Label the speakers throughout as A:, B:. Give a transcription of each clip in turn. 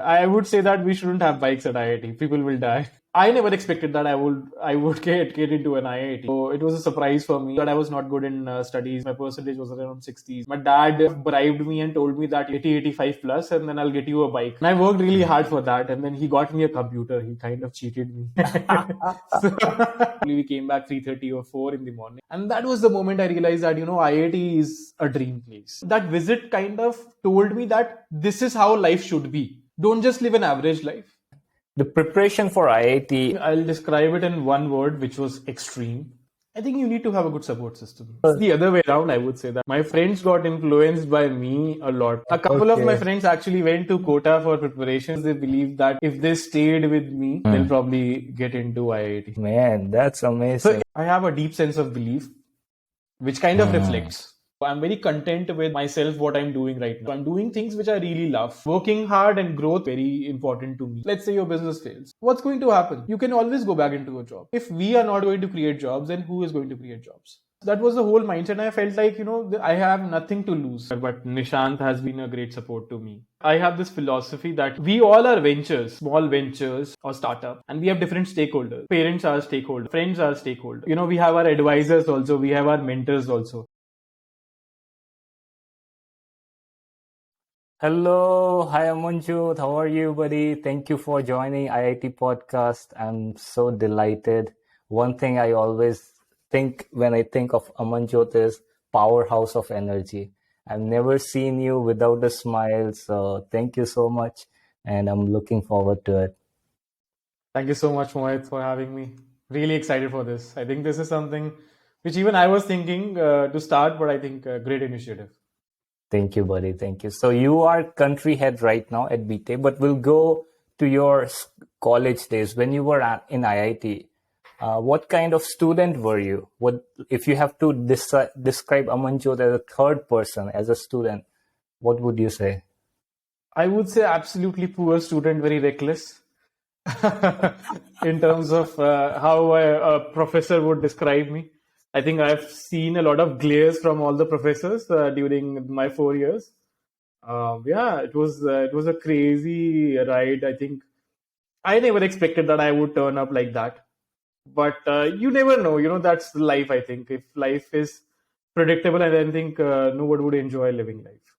A: I would say that we shouldn't have bikes at IIT. People will die. I never expected that I would get into an IIT. So it was a surprise for me that I was not good in studies. My percentage was around 60s. My dad bribed me and told me that 80, 85 plus, and then I'll get you a bike. And I worked really hard for that, and then he got me a computer. He kind of cheated me. So we came back 3:30 or 4 in the morning, and that was the moment I realized that IIT is a dream place. That visit kind of told me that this is how life should be. Don't just live an average life.
B: The preparation for IIT.
A: I'll describe it in one word, which was extreme. I think you need to have a good support system. It's the other way around, I would say that. My friends got influenced by me a lot. A couple of my friends actually went to Kota for preparations. They believed that if they stayed with me, they'll probably get into IIT.
B: Man, that's amazing.
A: So I have a deep sense of belief, which kind of reflects. I'm very content with myself, what I'm doing right now. I'm doing things which I really love. Working hard and growth, very important to me. Let's say your business fails. What's going to happen? You can always go back into a job. If we are not going to create jobs, then who is going to create jobs? That was the whole mindset. I felt like, I have nothing to lose. But Nishant has been a great support to me. I have this philosophy that we all are ventures, small ventures or startup, and we have different stakeholders. Parents are stakeholders, friends are stakeholders. We have our advisors also, we have our mentors also.
B: Hello, hi Amanjot. How are you, buddy? Thank you for joining IIT podcast. I'm so delighted. One thing I always think when I think of Amanjot is powerhouse of energy. I've never seen you without a smile. So thank you so much. And I'm looking forward to it.
A: Thank you so much, Mohit, for having me. Really excited for this. I think this is something which even I was thinking to start, but I think a great initiative.
B: Thank you, buddy. Thank you. So you are country head right now at Bitay, but we'll go to your college days when you were in IIT. What kind of student were you? What if you have to describe Amanjot as a third person, as a student? What would you say?
A: I would say absolutely poor student, very reckless in terms of how a professor would describe me. I think I've seen a lot of glares from all the professors during my 4 years. It was a crazy ride. I think I never expected that I would turn up like that. But you never know. That's life. I think if life is predictable, I don't think nobody would enjoy living life.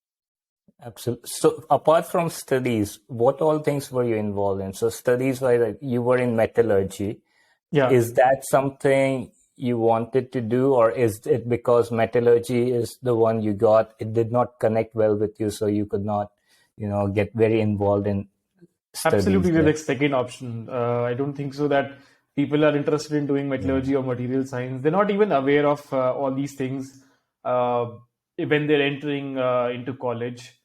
B: Absolutely. So apart from studies, what all things were you involved in? So studies were like you were in metallurgy.
A: Yeah.
B: Is that something you wanted to do, or is it because metallurgy is the one you got, it did not connect well with you, so you could not, get very involved in studies?
A: Absolutely, the second option. I don't think so that people are interested in doing metallurgy or material science. They're not even aware of all these things when they're entering into college.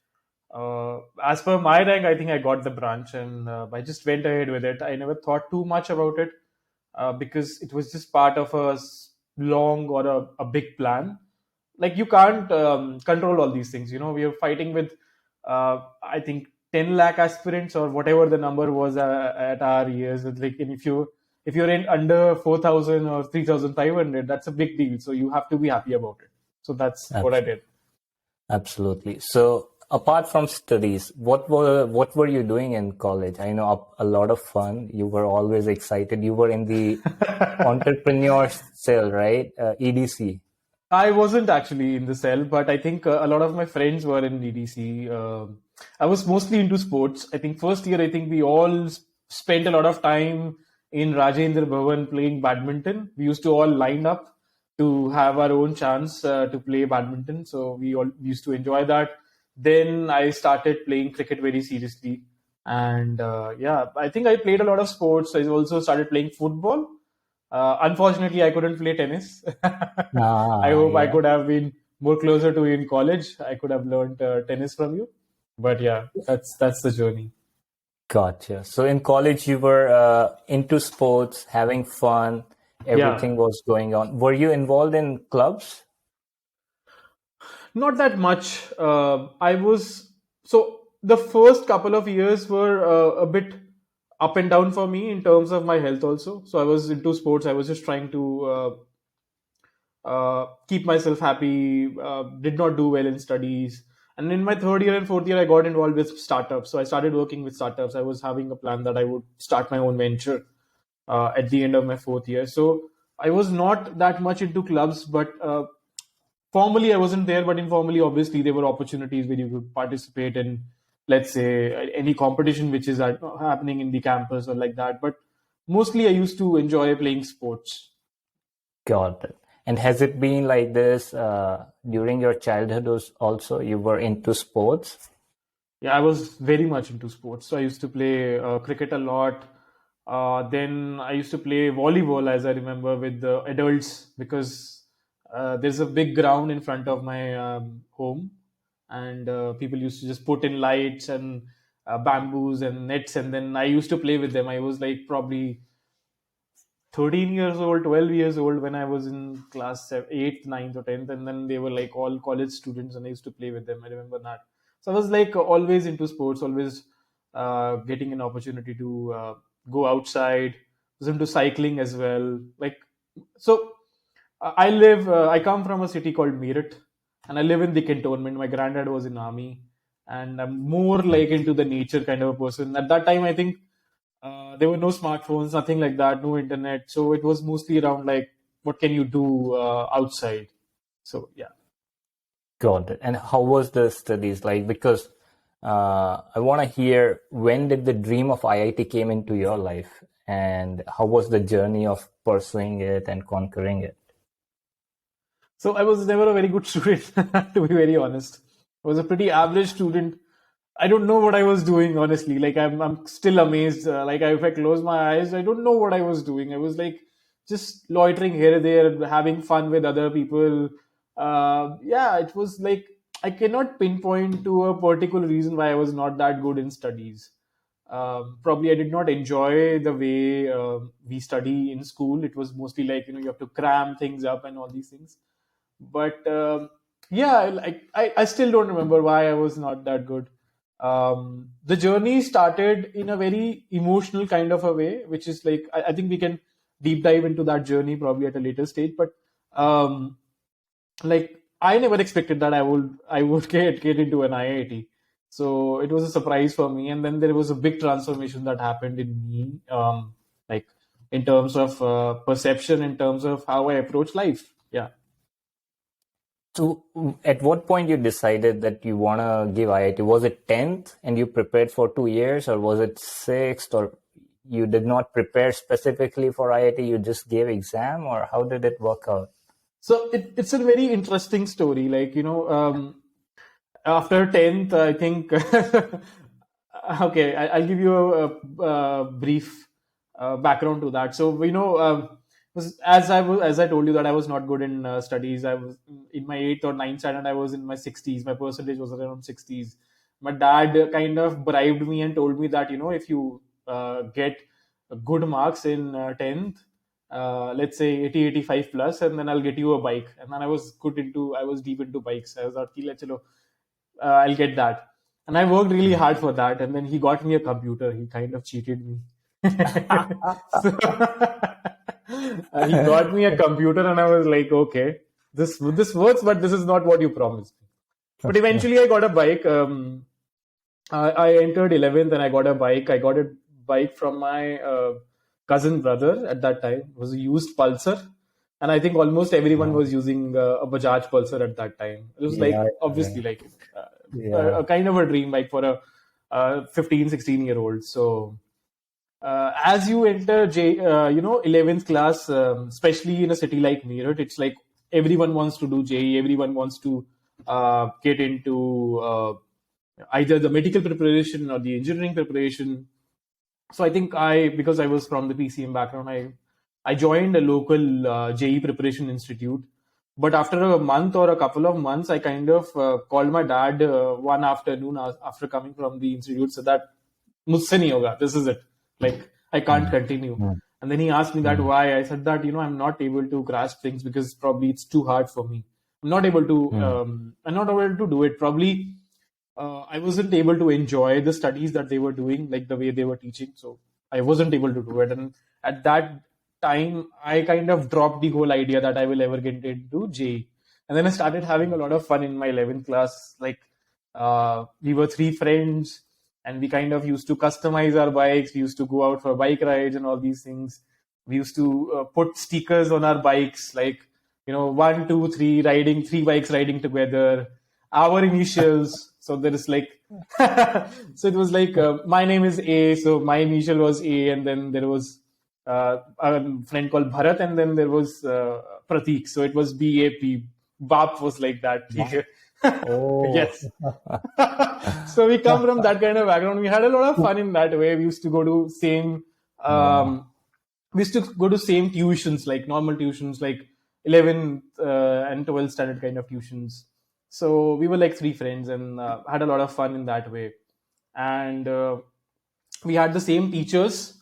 A: As per my rank, I think I got the branch, and I just went ahead with it. I never thought too much about it. Because it was just part of a long or a big plan. Like you can't control all these things. We are fighting with, I think, 10 lakh aspirants or whatever the number was at our years. It's like, and if you're in under 4,000 or 3,500, that's a big deal. So you have to be happy about it. So that's what I did.
B: Absolutely. So apart from studies, what were you doing in college? I know a lot of fun. You were always excited. You were in the entrepreneur cell, right? EDC.
A: I wasn't actually in the cell, but I think a lot of my friends were in EDC. I was mostly into sports. I think first year, I think we all spent a lot of time in Rajendra Bhavan playing badminton. We used to all line up to have our own chance to play badminton. So we all used to enjoy that. Then I started playing cricket very seriously. And I think I played a lot of sports. I also started playing football. Unfortunately, I couldn't play tennis. I hope I could have been more closer to you in college. I could have learned tennis from you. But yeah, that's the journey.
B: Gotcha. So in college, you were into sports, having fun. Everything was going on. Were you involved in clubs?
A: Not that much. The first couple of years were a bit up and down for me in terms of my health also. So I was into sports. I was just trying to keep myself happy. Did not do well in studies. And in my third year and fourth year, I got involved with startups. So I started working with startups. I was having a plan that I would start my own venture at the end of my fourth year. So I was not that much into clubs, but formally I wasn't there. But informally, obviously, there were opportunities where you could participate in, let's say, any competition which is happening in the campus or like that. But mostly, I used to enjoy playing sports.
B: Got it. And has it been like this during your childhood also? You were into sports?
A: Yeah, I was very much into sports. So I used to play cricket a lot. Then I used to play volleyball, as I remember, with the adults because there's a big ground in front of my home, and people used to just put in lights and bamboos and nets, and then I used to play with them. I was like probably 13 years old, 12 years old when I was in class 8th, 9th, or 10th. And then they were like all college students, and I used to play with them. I remember that. So I was like always into sports, always getting an opportunity to go outside. I was into cycling as well. So I come from a city called Meerut, and I live in the cantonment. My granddad was in army, and I'm more like into the nature kind of a person. At that time, I think there were no smartphones, nothing like that, no internet. So it was mostly around like, what can you do outside? So yeah.
B: Got it. And how was the studies like? Because I want to hear, when did the dream of IIT came into your life, and how was the journey of pursuing it and conquering it?
A: So I was never a very good student, to be very honest. I was a pretty average student. I don't know what I was doing, honestly. Like I'm still amazed. If I close my eyes, I don't know what I was doing. I was like just loitering here and there, having fun with other people. Yeah, it was like I cannot pinpoint to a particular reason why I was not that good in studies. Probably I did not enjoy the way we study in school. It was mostly like, you have to cram things up and all these things. But yeah, I still don't remember why I was not that good. The journey started in a very emotional kind of a way, which is like I think we can deep dive into that journey probably at a later stage. But um, like I never expected that I would get into an IIT. So it was a surprise for me, and then there was a big transformation that happened in me, like in terms of perception, in terms of how I approach life. Yeah.
B: So, at what point you decided that you want to give IIT? Was it 10th and you prepared for 2 years, or was it 6th, or you did not prepare specifically for IIT, you just gave exam, or how did it work out?
A: So it's a very interesting story. After 10th, I think, okay, I'll give you a brief background to that. So, as I told you that I was not good in studies. I was in my 8th or ninth standard, I was in my 60s. My percentage was around 60s. My dad kind of bribed me and told me that, if you get good marks in 10th, let's say 80, 85 plus, and then I'll get you a bike. And then I was deep into bikes. I was like, "Chalo, chalo, I'll get that." And I worked really hard for that. And then he got me a computer. He kind of cheated me. So, he got me a computer, and I was like, okay, this works, but this is not what you promised me. But eventually, I got a bike. I entered 11th, and I got a bike. I got a bike from my cousin brother at that time. It was a used Pulsar. And I think almost everyone was using a Bajaj Pulsar at that time. It was like,
B: Yeah,
A: obviously, like
B: yeah.
A: a kind of a dream bike for a 15, 16-year-old. So as you enter 11th class, especially in a city like Meerut, it's like everyone wants to do JE, everyone wants to get into either the medical preparation or the engineering preparation. So I think because I was from the PCM background, I joined a local JE preparation institute. But after a month or a couple of months, I kind of called my dad one afternoon after coming from the institute, said that मुझसे नहीं होगा. This is it. Like I can't
B: Mm,
A: continue.
B: mm,
A: And then he asked me that
B: mm,
A: why. I said that I'm not able to grasp things because probably it's too hard for me. I'm not able to.
B: mm,
A: I'm not able to do it. Probably I wasn't able to enjoy the studies that they were doing, like the way they were teaching. So I wasn't able to do it. And at that time, I kind of dropped the whole idea that I will ever get into JE. And then I started having a lot of fun in my 11th class. Like We were three friends, and we kind of used to customize our bikes. We used to go out for bike rides and all these things. We used to put stickers on our bikes, like, one, two, three, riding, three bikes riding together, our initials. So there is like, so it was like, my name is A, so my initial was A, and then there was a friend called Bharat, and then there was Pratik. So it was BAP. BAP was like that.
B: Oh.
A: Yes. So we come from that kind of background. We had a lot of fun in that way. We used to go to same
B: Yeah.
A: we used to go to same tuitions, like normal tuitions, like 11th and 12th standard kind of tuitions. So we were like three friends and had a lot of fun in that way. And we had the same teachers,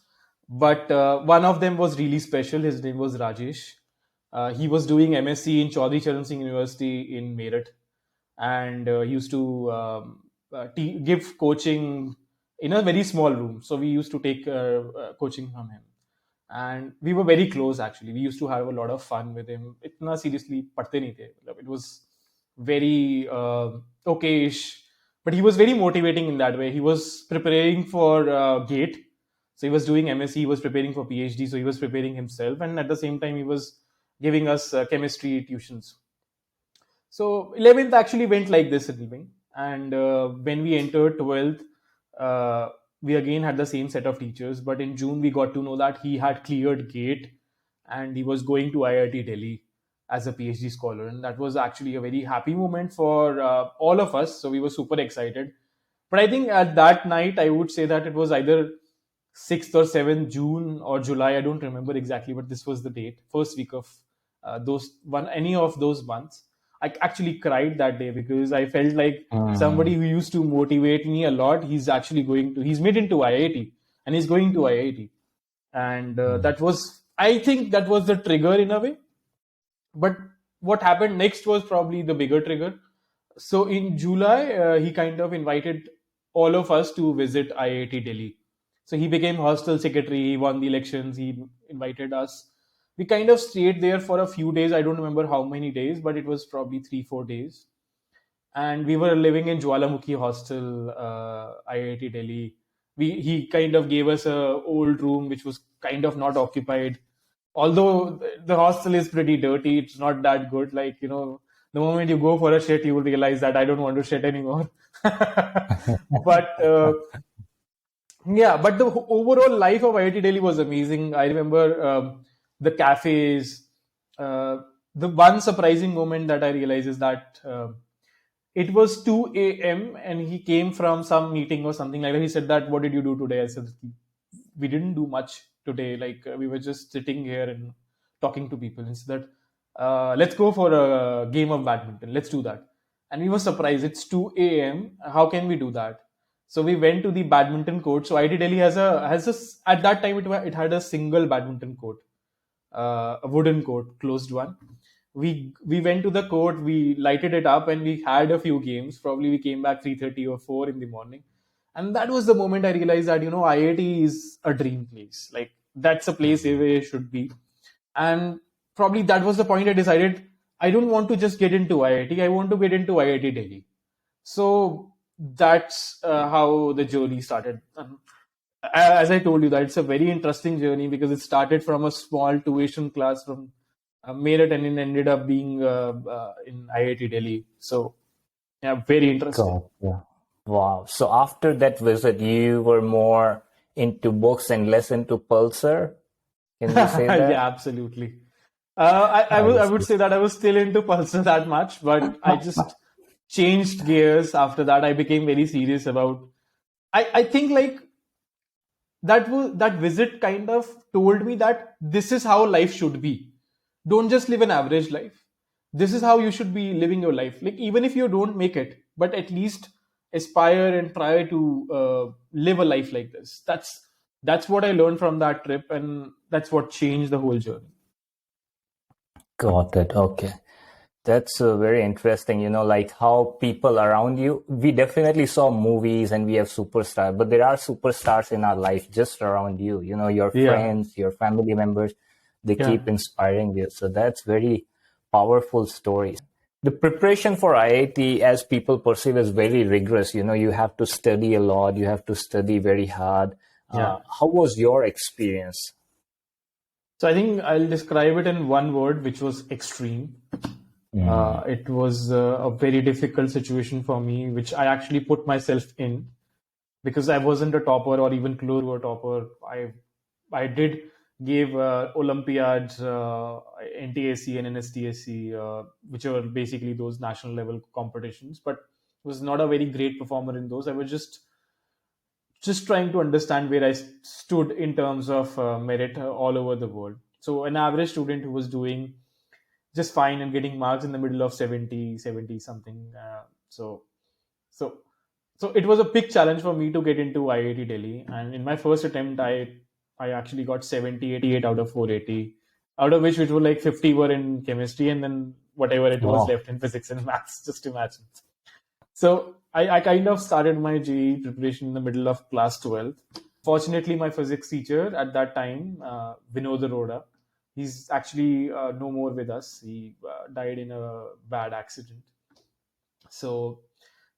A: but one of them was really special. His name was Rajesh. He was doing MSc in Chaudhry Charan Singh University in Meerut, and he used to give coaching in a very small room. So we used to take coaching from him, and we were very close. Actually, we used to have a lot of fun with him. Itna seriously padhte nahi the. It was very okayish, but he was very motivating in that way. He was preparing for GATE, so he was doing MSc. He was preparing for PhD, so he was preparing himself, and at the same time, he was giving us chemistry tuitions. So 11th actually went like this a little bit. And when we entered 12th, we again had the same set of teachers. But in June, we got to know that he had cleared GATE and he was going to IIT Delhi as a PhD scholar. And that was actually a very happy moment for all of us. So we were super excited. But I think at that night, I would say that it was either 6th or 7th June or July. I don't remember exactly, but this was the date, first week of any of those months. I actually cried that day because I felt like somebody
B: Mm.
A: who used to motivate me a lot, he's made into IIT and he's going to IIT. And
B: Mm.
A: that was, I think that was the trigger in a way. But what happened next was probably the bigger trigger. So in July, he kind of invited all of us to visit IIT Delhi. So he became hostel secretary. He won the elections. He invited us. We kind of stayed there for a few days. I don't remember how many days, but it was probably 3, 4 days. And we were living in Jwalamukhi Hostel, IIT Delhi. He kind of gave us a old room which was kind of not occupied. Although the hostel is pretty dirty, it's not that good. Like, the moment you go for a shit, you will realize that I don't want to shit anymore. But yeah, but the overall life of IIT Delhi was amazing. I remember the cafes. The one surprising moment that I realized is that it was 2 a.m. and he came from some meeting or something like that. He said that, "What did you do today?" I said, "We didn't do much today. Like we were just sitting here and talking to people." He said that, "Let's go for a game of badminton. Let's do that." And we were surprised. It's 2 a.m. How can we do that? So we went to the badminton court. So IIT Delhi at that time it had a single badminton court, a wooden court, closed one. We went to the court, we lighted it up, and we had a few games. Probably we came back 3:30 or 4 in the morning, and that was the moment I realized that IIT is a dream place. Like that's a place where it should be, and probably that was the point I decided I don't want to just get into IIT. I want to get into IIT Delhi. So that's how the journey started. As I told you, that it's a very interesting journey because it started from a small tuition class from Meerut and it ended up being in IIT Delhi. So yeah, very interesting.
B: God, yeah. Wow. So after that visit, you were more into books and less into Pulsar. Can we say
A: Yeah,
B: that?
A: absolutely.
B: I
A: I would
B: see.
A: say that I was still into Pulsar that much, but I just changed gears after that. I became very serious about. I think like that visit kind of told me that this is how life should be. Don't just live an average life. This is how you should be living your life. Like even if you don't make it, but at least aspire and try to live a life like this. That's what I learned from that trip, and that's what changed the whole journey.
B: Got it. Okay. That's very interesting. Like how people around you, we definitely saw movies and we have superstars, but there are superstars in our life just around you. Your
A: Yeah,
B: friends, your family members, they
A: yeah.
B: keep inspiring you. So that's very powerful stories. The preparation for IIT, as people perceive, is very rigorous. You have to study a lot, you have to study very hard.
A: Yeah.
B: How was your experience?
A: So I think I'll describe it in one word, which was extreme.
B: Mm.
A: It was a very difficult situation for me, which I actually put myself in because I wasn't a topper or even close to a topper. I did give Olympiads, NTSC and NSTSC, which are basically those national level competitions, but was not a very great performer in those. I was just trying to understand where I stood in terms of merit all over the world. So an average student who was doing just fine and getting marks in the middle of 70, 70 something. So so it was a big challenge for me to get into IIT Delhi. And in my first attempt, I actually got 70, 88 out of 480, out of which were like 50 were in chemistry, and then whatever it was
B: Wow.
A: left in physics and maths. Just imagine. So I kind of started my JEE preparation in the middle of class 12. Fortunately, my physics teacher at that time, Vinod Arora, he's actually no more with us. He died in a bad accident. So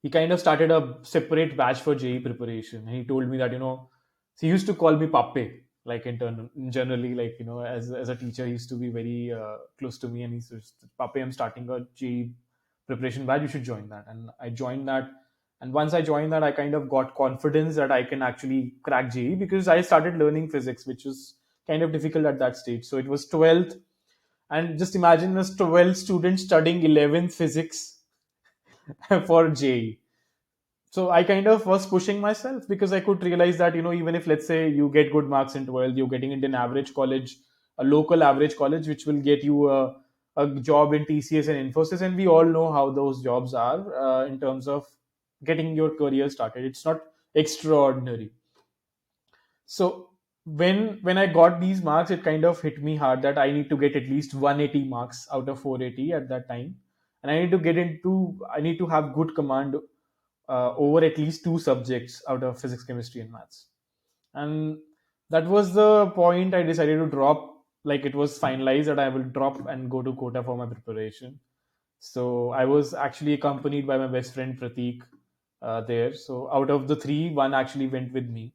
A: he kind of started a separate batch for JEE preparation. And he told me that, so he used to call me Pape, like generally, like, as a teacher, he used to be very close to me. And he said, Pape, I'm starting a JEE preparation batch. You should join that. And I joined that. And once I joined that, I kind of got confidence that I can actually crack JEE because I started learning physics, which was kind of difficult at that stage. So it was 12th. And just imagine this 12 students studying 11th physics for JEE. So I kind of was pushing myself because I could realize that, even if let's say you get good marks in 12th, you're getting into an average college, a local average college, which will get you a job in TCS and Infosys. And we all know how those jobs are in terms of getting your career started. It's not extraordinary. So when I got these marks, it kind of hit me hard that I need to get at least 180 marks out of 480 at that time, and I need to have good command over at least two subjects out of physics, chemistry, and maths. And that was the point I decided to drop. Like it was finalized that I will drop and go to Kota for my preparation. So I was actually accompanied by my best friend Pratik there. So out of the three, one actually went with me,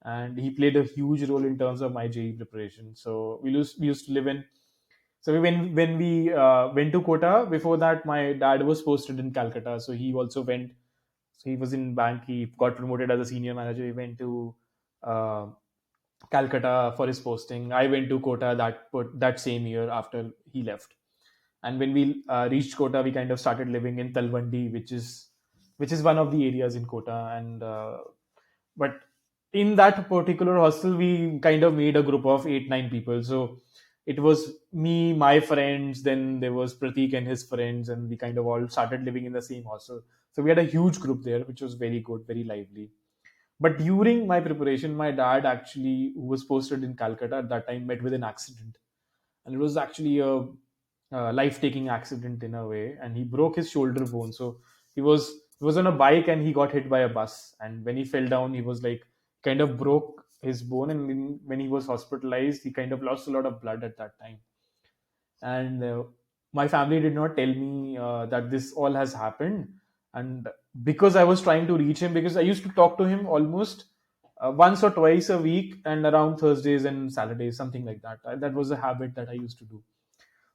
A: and he played a huge role in terms of my JEE preparation. So we used to live in. So when we went to Kota, before that my dad was posted in Calcutta, so he also went. So he was in bank. He got promoted as a senior manager. He went to uh, Calcutta for his posting. I went to Kota that same year after he left. And when we reached Kota, we kind of started living in Talwandi, which is one of the areas in Kota. And but in that particular hostel, we kind of made a group of 8 9 people. So it was me, my friends, then there was Pratik and his friends, and we kind of all started living in the same hostel. So we had a huge group there, which was very good, very lively. But during my preparation, my dad actually, who was posted in Calcutta at that time, met with an accident, and it was actually a life-taking accident in a way, and he broke his shoulder bone. So he was on a bike and he got hit by a bus, and when he fell down, he was like kind of broke his bone, and when he was hospitalized, he kind of lost a lot of blood at that time. And my family did not tell me that this all has happened. And because I was trying to reach him, because I used to talk to him almost once or twice a week, and around Thursdays and Saturdays, something like that. That was a habit that I used to do.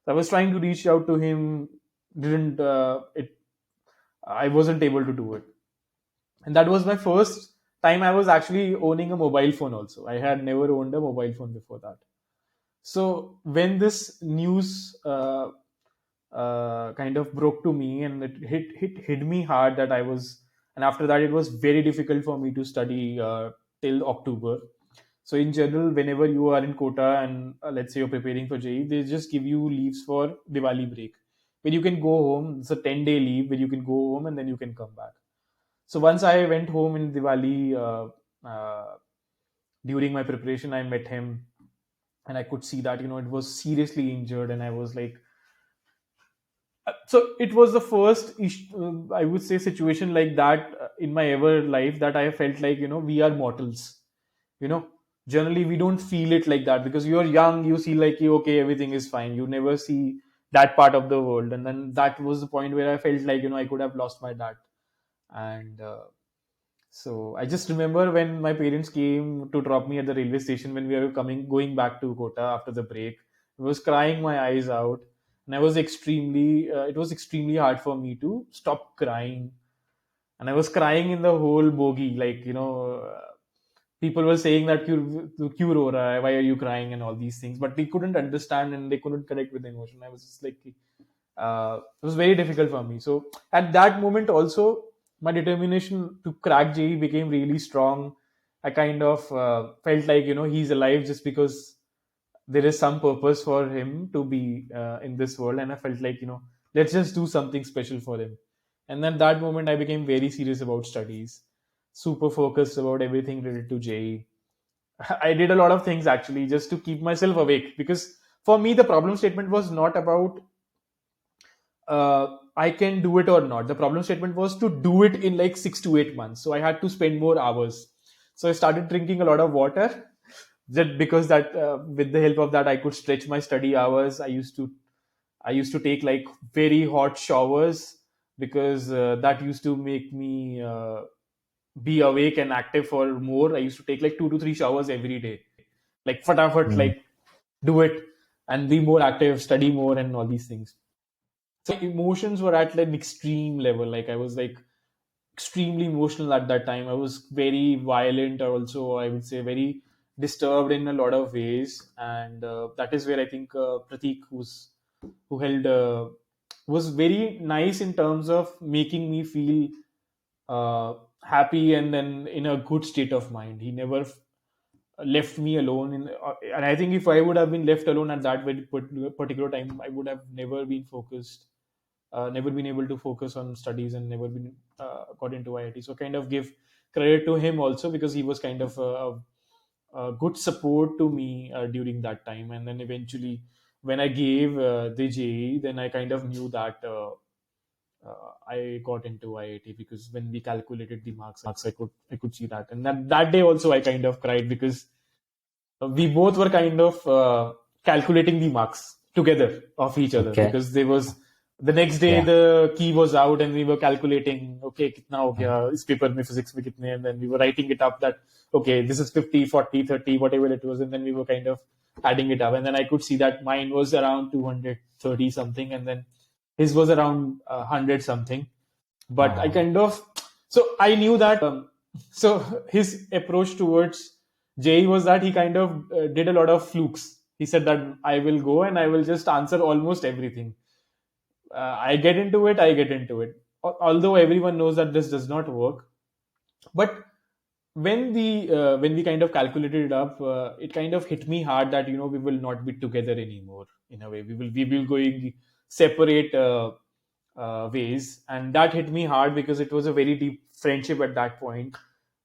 A: So I was trying to reach out to him, didn't it I wasn't able to do it. And that was my first time I was actually owning a mobile phone also. I had never owned a mobile phone before that. So when this news kind of broke to me, and it hit me hard that I was, and after that it was very difficult for me to study till October. So in general, whenever you are in Kota and let's say you're preparing for JEE, they just give you leaves for Diwali break, where you can go home. It's a 10-day leave where you can go home and then you can come back. So once I went home in Diwali, during my preparation, I met him, and I could see that it was seriously injured, and I was like, so it was the first I would say situation like that in my ever life that I felt like we are mortals. you know Generally we don't feel it like that because you're young. You see like okay, everything is fine. You never see that part of the world. And then that was the point where I felt like, I could have lost my dad. And so I just remember when my parents came to drop me at the railway station when we were going back to Kota after the break. I was crying my eyes out, and it was extremely hard for me to stop crying. And I was crying in the whole bogie, like, people were saying that "Kyun ro raha hai? Why are you crying?" and all these things, but they couldn't understand and they couldn't connect with the emotion. I was just like, it was very difficult for me. So at that moment, also, my determination to crack JE became really strong. I kind of felt like, he's alive just because there is some purpose for him to be in this world. And I felt like, let's just do something special for him. And then that moment, I became very serious about studies, super focused about everything related to JE. I did a lot of things actually just to keep myself awake, because for me, the problem statement was not about I can do it or not. The problem statement was to do it in like 6 to 8 months. So I had to spend more hours. So I started drinking a lot of water, just because that with the help of that I could stretch my study hours. I used to take like very hot showers, because that used to make me be awake and active for more. I used to take like 2 to 3 showers every day, like fatafat,
B: Mm.
A: like do it and be more active, study more, and all these things. So emotions were at an extreme level. Like I was like extremely emotional at that time. I was very violent, or also I would say very disturbed in a lot of ways. And that is where I think Pratik, who held was very nice in terms of making me feel uh, happy and then in a good state of mind. He never left me alone and I think if I would have been left alone at that very particular time, I would have never been focused, never been able to focus on studies, and never been got into IIT. So kind of give credit to him also, because he was kind of a good support to me during that time. And then eventually, when I gave the JE, then I kind of knew that I got into IIT, because when we calculated the marks, I could see that. And that day also I kind of cried, because we both were kind of calculating the marks together of each other,
B: Okay.
A: because there was the next day
B: Yeah.
A: the key was out and we were calculating, okay, kitna ho
B: Mm.
A: gaya is paper mein physics mein kitne, and then we were writing it up that okay, this is 50, 40, 30, whatever it was, and then we were kind of adding it up. And then I could see that mine was around 230 something, and then his was around 100 something. But I
B: Uh,
A: kind of, so I knew that so his approach towards JE was that he kind of did a lot of flukes. He said that I will go and I will just answer almost everything. I get into it. Although everyone knows that this does not work, but when we kind of calculated it up, it kind of hit me hard that we will not be together anymore. In a way, we will going separate ways, and that hit me hard because it was a very deep friendship at that point.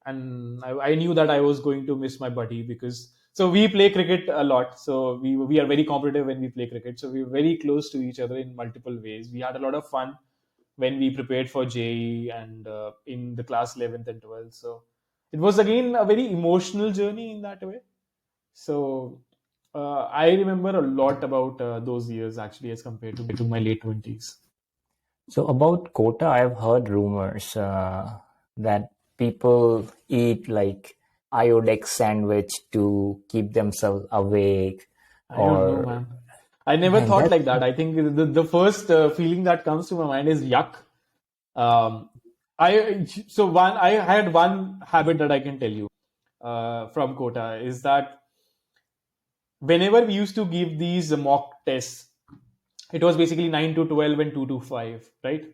A: And I knew that I was going to miss my buddy, because so we play cricket a lot, so we are very competitive when we play cricket, so we were very close to each other in multiple ways. We had a lot of fun when we prepared for JE and in the class 11th and 12th. So it was again a very emotional journey in that way. So I remember a lot about those years actually, as compared to my late 20s.
B: so about Kota, I've heard rumors that people eat like iodex sandwich to keep themselves awake,
A: I don't know,
B: or
A: man. I never
B: man,
A: thought
B: that
A: like that. I think the first feeling that comes to my mind is yuck. Um, I had one habit that I can tell you from Kota, is that whenever we used to give these mock tests, it was basically 9 to 12 and 2 to 5, right?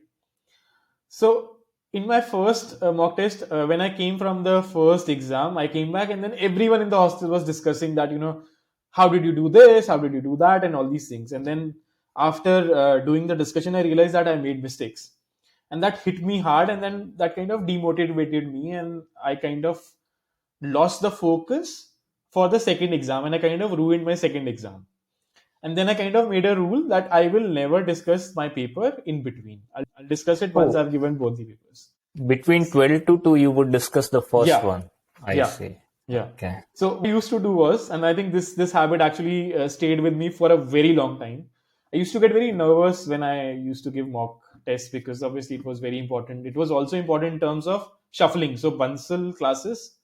A: So in my first mock test, when I came from the first exam, I came back and then everyone in the hostel was discussing that, how did you do this? How did you do that? And all these things. And then after doing the discussion, I realized that I made mistakes. And that hit me hard. And then that kind of demotivated me. And I kind of lost the focus for the second exam. And I kind of ruined my second exam. And then I kind of made a rule that I will never discuss my paper in between. I'll discuss it once
B: oh,
A: I've given both the papers.
B: between 12 to 2, you would discuss the first
A: Yeah,
B: one. I
A: yeah,
B: see.
A: yeah.
B: Okay.
A: So what I used to do was, and I think this habit actually stayed with me for a very long time. I used to get very nervous when I used to give mock tests because obviously it was very important. It was also important in terms of shuffling. So Bansal classes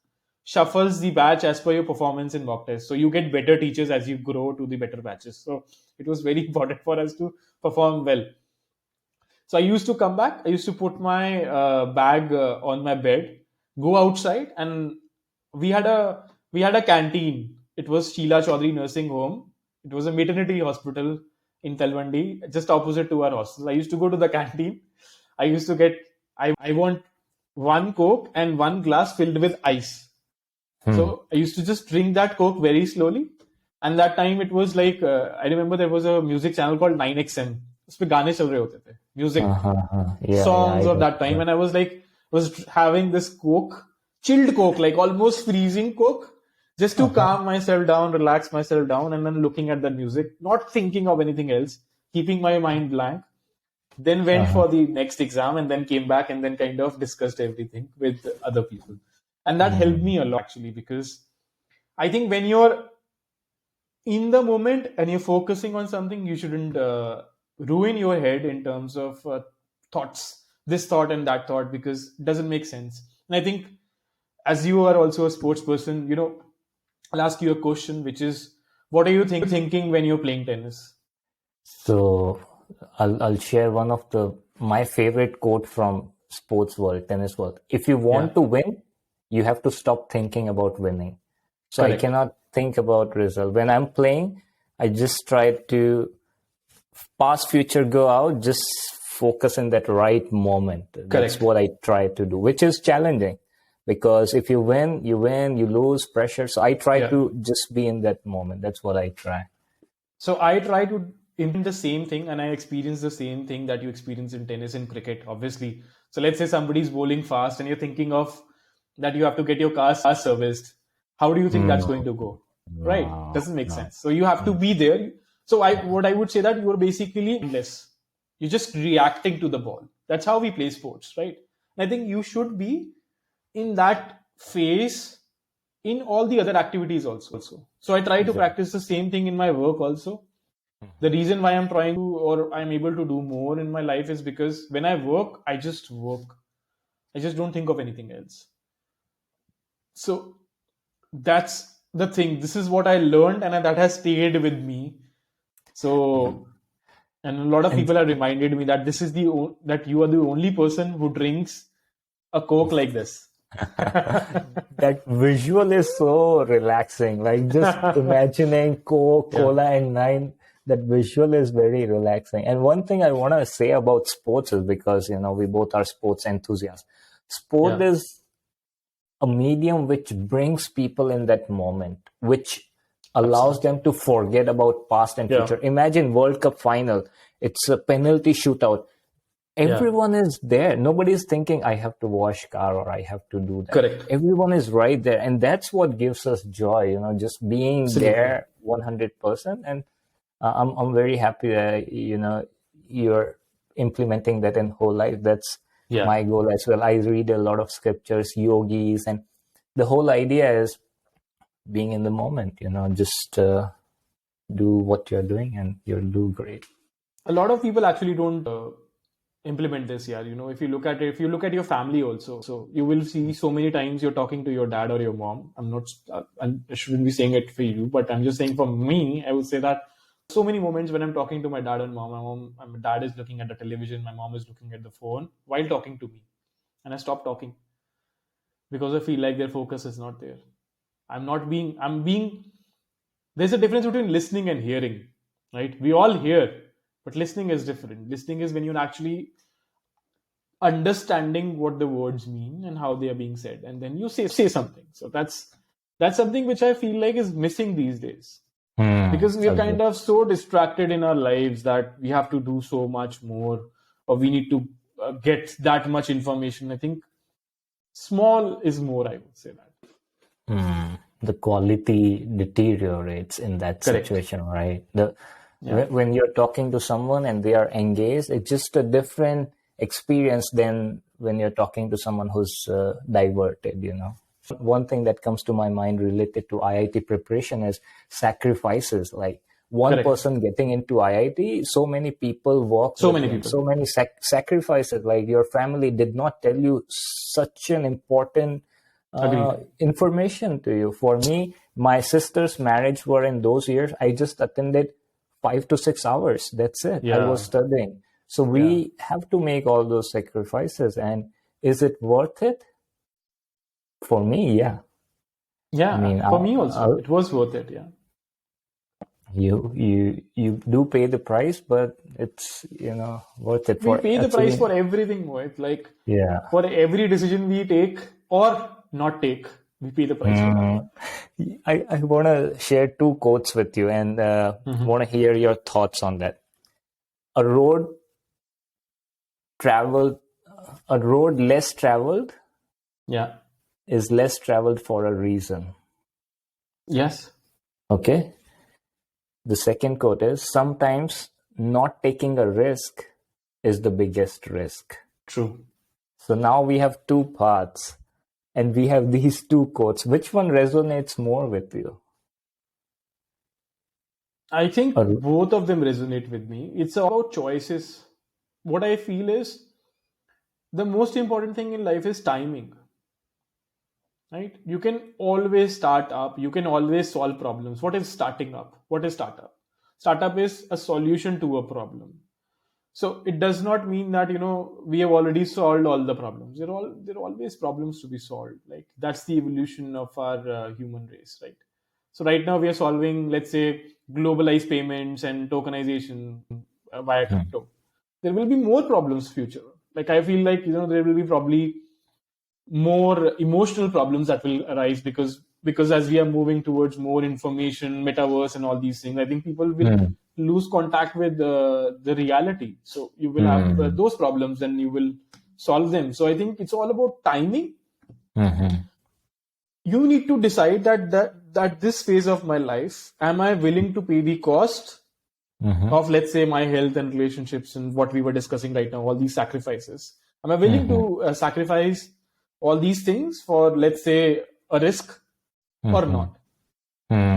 A: shuffles the batch as per your performance in mock tests. So you get better teachers as you grow to the better batches. So it was very important for us to perform well. So I used to come back. I used to put my bag on my bed, go outside, and we had a we had a canteen. It was Sheila Chaudhary Nursing Home. It was a maternity hospital in Talwandi, just opposite to our hostel. I used to go to the canteen. I used to get. I want one Coke and one glass filled with ice. So I used to just drink that Coke very slowly. And that time it was like I remember there was a music channel called 9XM. उसपे गाने चल रहे होते थे music
B: Yeah,
A: songs
B: I
A: of that time, and I was like was having this Coke, chilled Coke, like almost freezing Coke, just to calm myself down, relax myself down, and then looking at the music, not thinking of anything else, keeping my mind blank. Then went for the next exam, and then came back, and then kind of discussed everything with other people, and that helped me a lot actually, because I think when you're in the moment and you're focusing on something, you shouldn't ruin your head in terms of thoughts, this thought and that thought, because it doesn't make sense. And I think as you are also a sports person, I'll ask you a question, which is, what are you thinking when you're playing tennis?
B: So I'll share one of my favorite quote from sports world, tennis world. If you want to win, you have to stop thinking about winning. So
A: Correct.
B: I cannot think about result. When I'm playing, I just try to past, future, go out, just focus in that right moment. That's what I try to do, which is challenging because if you win, you lose pressure. So I try to just be in that moment. That's what I try.
A: So I try to implement the same thing, and I experience the same thing that you experience in tennis and cricket, obviously. So let's say somebody's bowling fast and you're thinking of that you have to get your car serviced. How do you think that's going to go? Right? Doesn't make sense. So you have to be there. So what I would say that you're basically less. You're just reacting to the ball. That's how we play sports, right? And I think you should be in that phase in all the other activities also. So I try to practice the same thing in my work also. The reason why I'm trying to, or I'm able to do more in my life, is because when I work, I just work. I just don't think of anything else. So that's the thing. This is what I learned, and that has stayed with me. So, and a lot of people have reminded me that that you are the only person who drinks a Coke like this.
B: That visual is so relaxing. Like just imagining Coke, Cola, and Nine. That visual is very relaxing. And one thing I want to say about sports is because we both are sports enthusiasts. Sport is a medium which brings people in that moment, which allows them to forget about past and future. Imagine World Cup final. It's a penalty shootout. Everyone is there. Nobody is thinking, I have to wash car or I have to do that.
A: Correct.
B: Everyone is right there. And that's what gives us joy, just being there 100%. And I'm very happy that, you're implementing that in whole life. That's my goal as well. I read a lot of scriptures, yogis, and the whole idea is being in the moment, just do what you're doing and you'll do great.
A: A lot of people actually don't implement this. If you look at your family also, so you will see so many times you're talking to your dad or your mom. I shouldn't be saying it for you, but I'm just saying for me, I would say that so many moments when I'm talking to my dad and mom, my dad is looking at the television, my mom is looking at the phone while talking to me, and I stop talking because I feel like their focus is not there. There's a difference between listening and hearing, right? We all hear, but listening is different. Listening is when you're actually understanding what the words mean and how they are being said, and then you say something. So that's something which I feel like is missing these days. Because we are kind of so distracted in our lives that we have to do so much more, or we need to get that much information. I think small is more, I would say that.
B: The quality deteriorates in that situation, right? When you're talking to someone and they are engaged, it's just a different experience than when you're talking to someone who's diverted, One thing that comes to my mind related to IIT preparation is sacrifices. Like one
A: Correct.
B: person getting into IIT, so many people walked
A: So
B: with
A: many
B: him,
A: people.
B: so many sacrifices. Like your family did not tell you such an important
A: Agreed.
B: information to you. For me, my sister's marriage were in those years. I just attended 5 to 6 hours. That's it. I was
A: Yeah.
B: studying. So
A: Yeah.
B: we have to make all those sacrifices. And is it worth it? For me, yeah. I
A: Yeah.
B: mean,
A: For me also, it was worth it. Yeah.
B: you do pay the price, but it's worth it
A: We
B: for
A: pay the price for
B: achieving.
A: everything, Mohit. Like
B: Yeah.
A: for every decision we take or not take, we pay the price for that.
B: Mm. I want to share two quotes with you, and want to hear your thoughts on that. A road traveled, a road less traveled
A: Yeah.
B: is less traveled for a reason.
A: Yes.
B: Okay. The second quote is, sometimes not taking a risk is the biggest risk.
A: True.
B: So now we have two paths, and we have these two quotes. Which one resonates more with you?
A: I think
B: Or,
A: both of them resonate with me. It's about choices. What I feel is the most important thing in life is timing, right? You can always start up, you can always solve problems. What is starting up? What is startup? Startup is a solution to a problem. So it does not mean that we have already solved all the problems. There are always problems to be solved. Like that's the evolution of our human race, right? So right now we are solving, let's say, globalized payments and tokenization via crypto. There will be more problems future. Like I feel like there will be probably more emotional problems that will arise because as we are moving towards more information, metaverse, and all these things, I think people will
B: Hmm.
A: lose contact with the reality. So you will have
B: Hmm.
A: those problems and you will solve them. So I think it's all about timing.
B: Hmm.
A: You need to decide that this phase of my life, am I willing to pay the cost
B: Hmm.
A: of, let's say, my health and relationships and what we were discussing right now, all these sacrifices? Am I willing
B: Hmm.
A: to sacrifice all these things for, let's say, a risk or
B: Hmm.
A: not?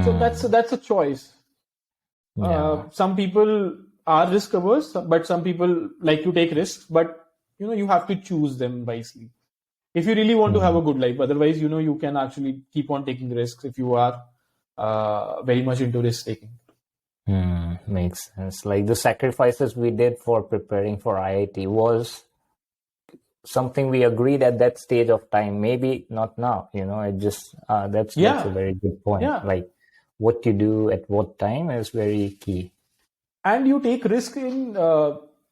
A: So
B: Hmm.
A: that's a choice.
B: Yeah.
A: Some people are risk averse, but some people like to take risks. But you have to choose them wisely if you really want to have
B: Hmm.
A: a good life. Otherwise, you can actually keep on taking risks if you are very much into risk taking.
B: Makes sense. Like the sacrifices we did for preparing for IIT was something we agreed at that stage of time. Maybe not now. It just that's a
A: Yeah,
B: very good point.
A: yeah.
B: Like what you do at what time is very key.
A: And you take risk in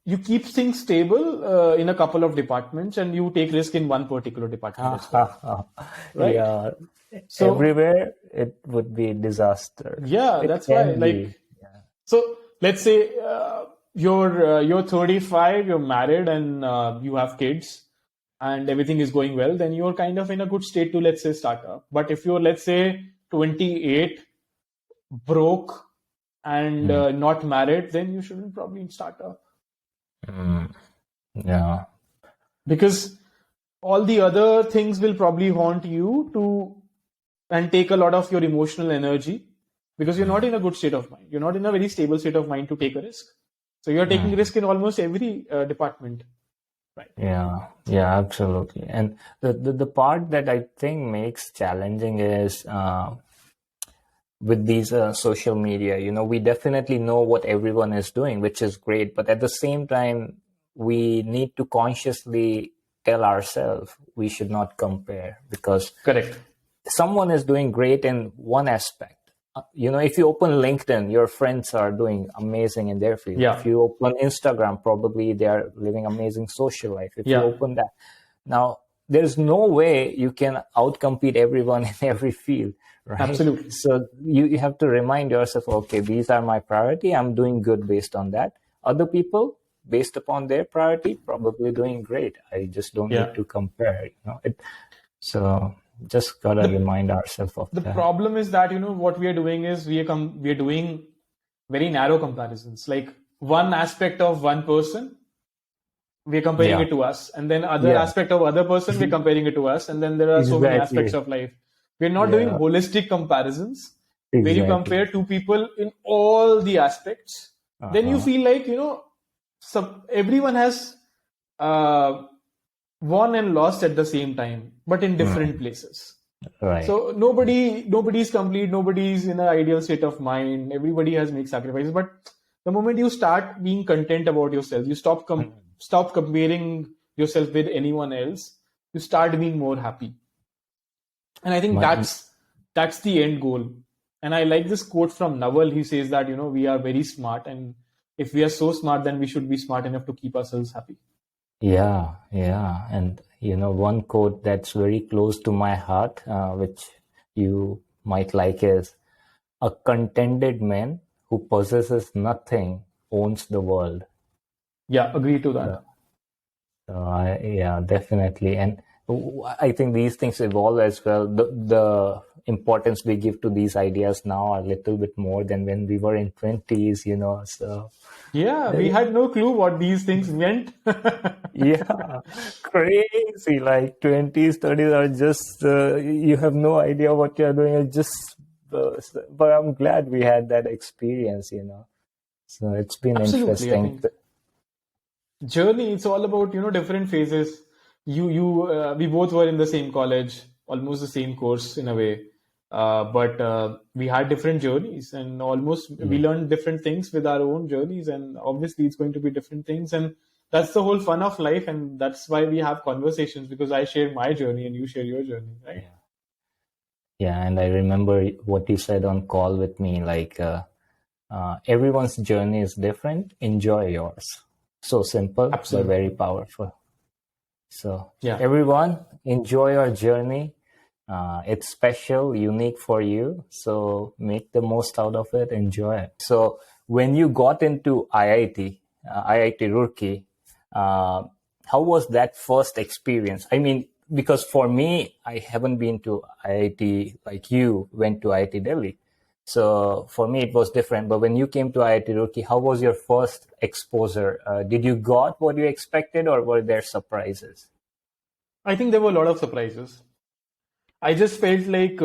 A: you keep things stable in a couple of departments, and you take risk in one particular department as well, right?
B: Yeah,
A: So
B: everywhere it would be disaster.
A: yeah,
B: It
A: that's why,
B: can
A: like,
B: be. Yeah.
A: so let's say you're 35, you're married, and you have kids, and everything is going well. Then you're kind of in a good state to, let's say, start up. But if you're, let's say, 28, broke, and
B: Mm,
A: not married, then you shouldn't probably start up,
B: mm, yeah.
A: because all the other things will probably haunt you to and take a lot of your emotional energy, because you're not
B: Mm,
A: in a good state of mind. You're not in a very stable state of mind to take a risk. So you're taking
B: mm,
A: risk in almost every department, right?
B: yeah, yeah, absolutely. And the part that I think makes challenging is with these social media. We definitely know what everyone is doing, which is great, but at the same time, we need to consciously tell ourselves we should not compare, because
A: Correct.
B: someone is doing great in one aspect. If you open LinkedIn, your friends are doing amazing in their field. If
A: Yeah.
B: you open Instagram, probably they are living amazing social life. If you
A: Yeah.
B: open that, now there's no way you can outcompete everyone in every field, right?
A: Absolutely.
B: So you have to remind yourself, okay, these are my priority. I'm doing good based on that. Other people, based upon their priority, probably doing great. I just don't need
A: Yeah.
B: to compare. So just gotta
A: The
B: remind ourselves of
A: the
B: that.
A: problem is that what we are doing is we are doing very narrow comparisons. Like one aspect of one person, we're comparing
B: Yeah,
A: it to us, and then other
B: yeah,
A: aspect of other person, we're comparing it to us, and then there are so many aspects
B: exactly.
A: of life. We're not doing
B: Yeah,
A: holistic comparisons. where you
B: Exactly.
A: compare two people in all the aspects, then you
B: Uh-huh.
A: feel like, everyone has uh, won and lost at the same time, but in different
B: Mm,
A: places.
B: right.
A: So nobody's complete, nobody's in an ideal state of mind. Everybody has made sacrifices, but the moment you start being content about yourself, you stop comparing yourself with anyone else. You start being more happy, and I think
B: My,
A: that's the end goal. And I like this quote from Naval. He says that we are very smart, and if we are so smart, then we should be smart enough to keep ourselves happy.
B: yeah, yeah. And one quote that's very close to my heart, which you might like, is a contented man who possesses nothing owns the world.
A: Yeah, agree to that.
B: Yeah, definitely. And I think these things evolve as well. The importance we give to these ideas now are a little bit more than when we were in 20s. So
A: Yeah, we
B: uh,
A: had no clue what these things meant.
B: yeah, crazy. Like 20s, 30s are just, you have no idea what you're doing. It's just, but I'm glad we had that experience. So it's been
A: Absolutely, I
B: interesting.
A: think journey, it's all about different phases. We both were in the same college, almost the same course in a way, but we had different journeys, and almost we
B: Yeah.
A: learned different things with our own journeys, and obviously it's going to be different things, and that's the whole fun of life, and that's why we have conversations, because I share my journey and you share your journey, right?
B: Yeah. Yeah, and I remember what you said on call with me, like everyone's journey is different. Enjoy yours. So simple, but very
A: Absolutely.
B: powerful. So
A: Yeah.
B: everyone, enjoy your journey. It's special, unique for you. So make the most out of it. Enjoy it. So when you got into IIT Roorkee, uh, how was that first experience? I mean, because for me, I haven't been to IIT like you went to IIT Delhi. So for me, it was different. But when you came to IIT Roorkee, how was your first exposure? Did you got what you expected, or were there surprises?
A: I think there were a lot of surprises. I just felt like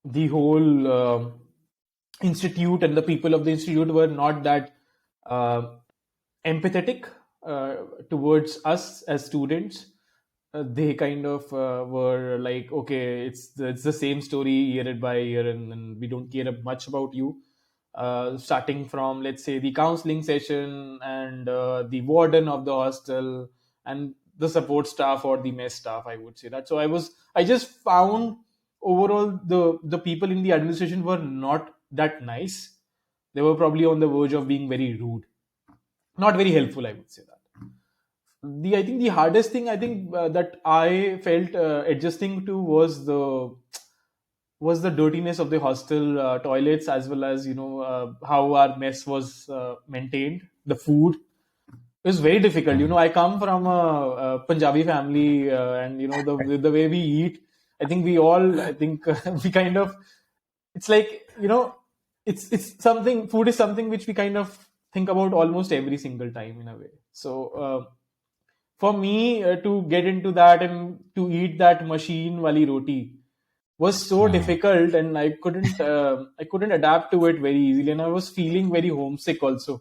A: the whole institute and the people of the institute were not that uh, empathetic uh, towards us as students. They kind of were like, okay, it's the same story year by year, and we don't care much about you. Starting from, let's say, the counseling session, and the warden of the hostel, and the support staff or the mess staff, I would say that. So I just found overall the people in the administration were not that nice. They were probably on the verge of being very rude, not very helpful, I would say that. I think the hardest thing, I think, that I felt adjusting to was the dirtiness of the hostel toilets, as well as how our mess was maintained, the food. It was very difficult. I come from a Punjabi family, and the way we eat, I think we all, I think, we kind of, it's like, it's something. Food is something which we kind of think about almost every single time in a way. So for me, to get into that and to eat that machine wali roti was so
B: Mm.
A: difficult, and I couldn't adapt to it very easily, and I was feeling very homesick also.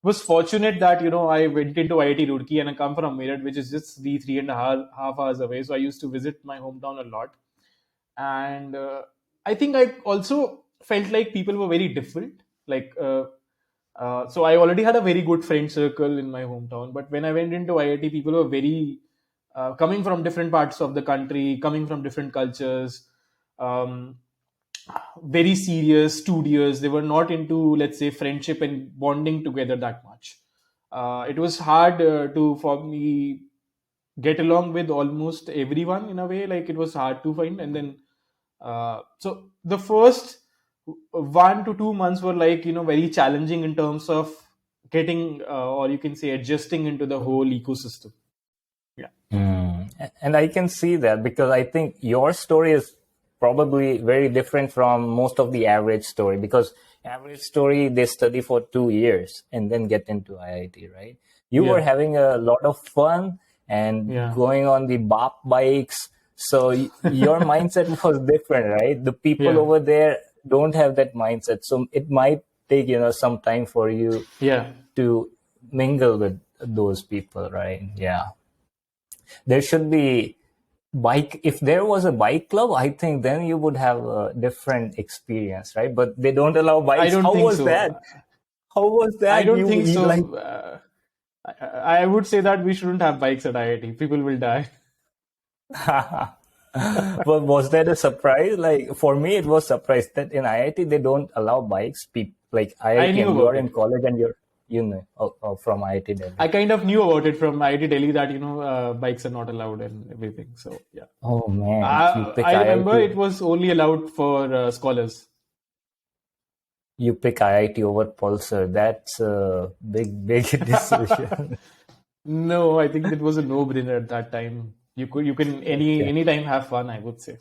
A: Was fortunate that I went into IIT Roorkee, and I come from Meerut, which is just 3.5 hours away. So I used to visit my hometown a lot, and I think I also felt like people were very different. Like, so I already had a very good friend circle in my hometown, but when I went into IIT, people were very coming from different parts of the country, coming from different cultures. Um, Very serious, studious. They were not into, let's say, friendship and bonding together that much. It was hard to for me get along with almost everyone in a way. Like, it was hard to find, and then so the first 1 to 2 months were like very challenging in terms of getting, or you can say, adjusting into the whole ecosystem. Yeah.
B: And I can see that because I think your story is probably very different from most of the average story, because average story they study for 2 years and then get into IIT, right? You were
A: Yeah.
B: having a lot of fun and
A: Yeah.
B: going on the BOP bikes. So your mindset was different, right? The people
A: Yeah.
B: over there, don't have that mindset. So it might take, some time for you
A: Yeah,
B: to mingle with those people, right? Yeah. There should be bike. If there was a bike club, I think then you would have a different experience, right? But they don't allow
A: I
B: bikes.
A: don't
B: How
A: think
B: was
A: so.
B: that? How was
A: I
B: that?
A: don't think
B: You like,
A: so. I would say that we shouldn't have bikes at IIT. People will die.
B: well, was that a surprise? Like for me, it was surprise that in IIT they don't allow bikes. Like
A: I
B: IIT,
A: knew
B: and you are
A: about
B: in
A: it.
B: college, and from IIT Delhi.
A: I kind of knew about it from IIT Delhi that bikes are not allowed and everything. So yeah,
B: Oh man, you
A: I
B: pick
A: remember it
B: IIT.
A: was only allowed for scholars.
B: You pick IIT over Pulsar. That's a big decision.
A: No, I think it was a no-brainer at that time. You can
B: Okay.
A: any time have fun, I would say.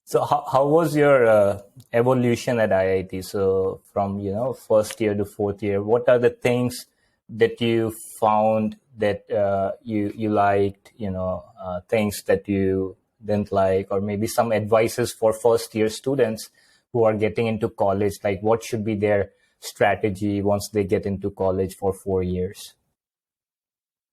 B: So how was your evolution at IIT? So from first year to fourth year, what are the things that you found that you liked? Things that you didn't like, or maybe some advices for first year students who are getting into college. Like what should be their strategy once they get into college for 4 years?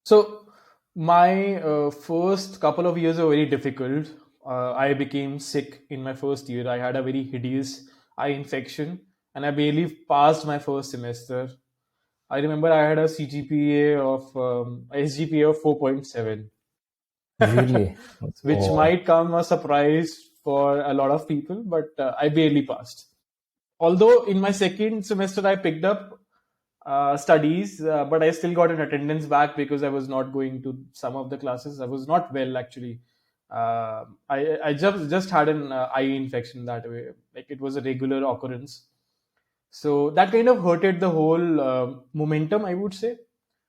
A: So my first couple of years were very difficult. I became sick in my first year. I had a very hideous eye infection, and I barely passed my first semester. I remember I had a CGPA of SGPA of 4.7,
B: Really?
A: which
B: Oh.
A: might come a surprise for a lot of people, but I barely passed. Although in my second semester I picked up studies, but I still got an attendance back because I was not going to some of the classes. I was not well actually. I just had an eye infection that way. Like it was a regular occurrence. So that kind of hurted the whole momentum, I would say.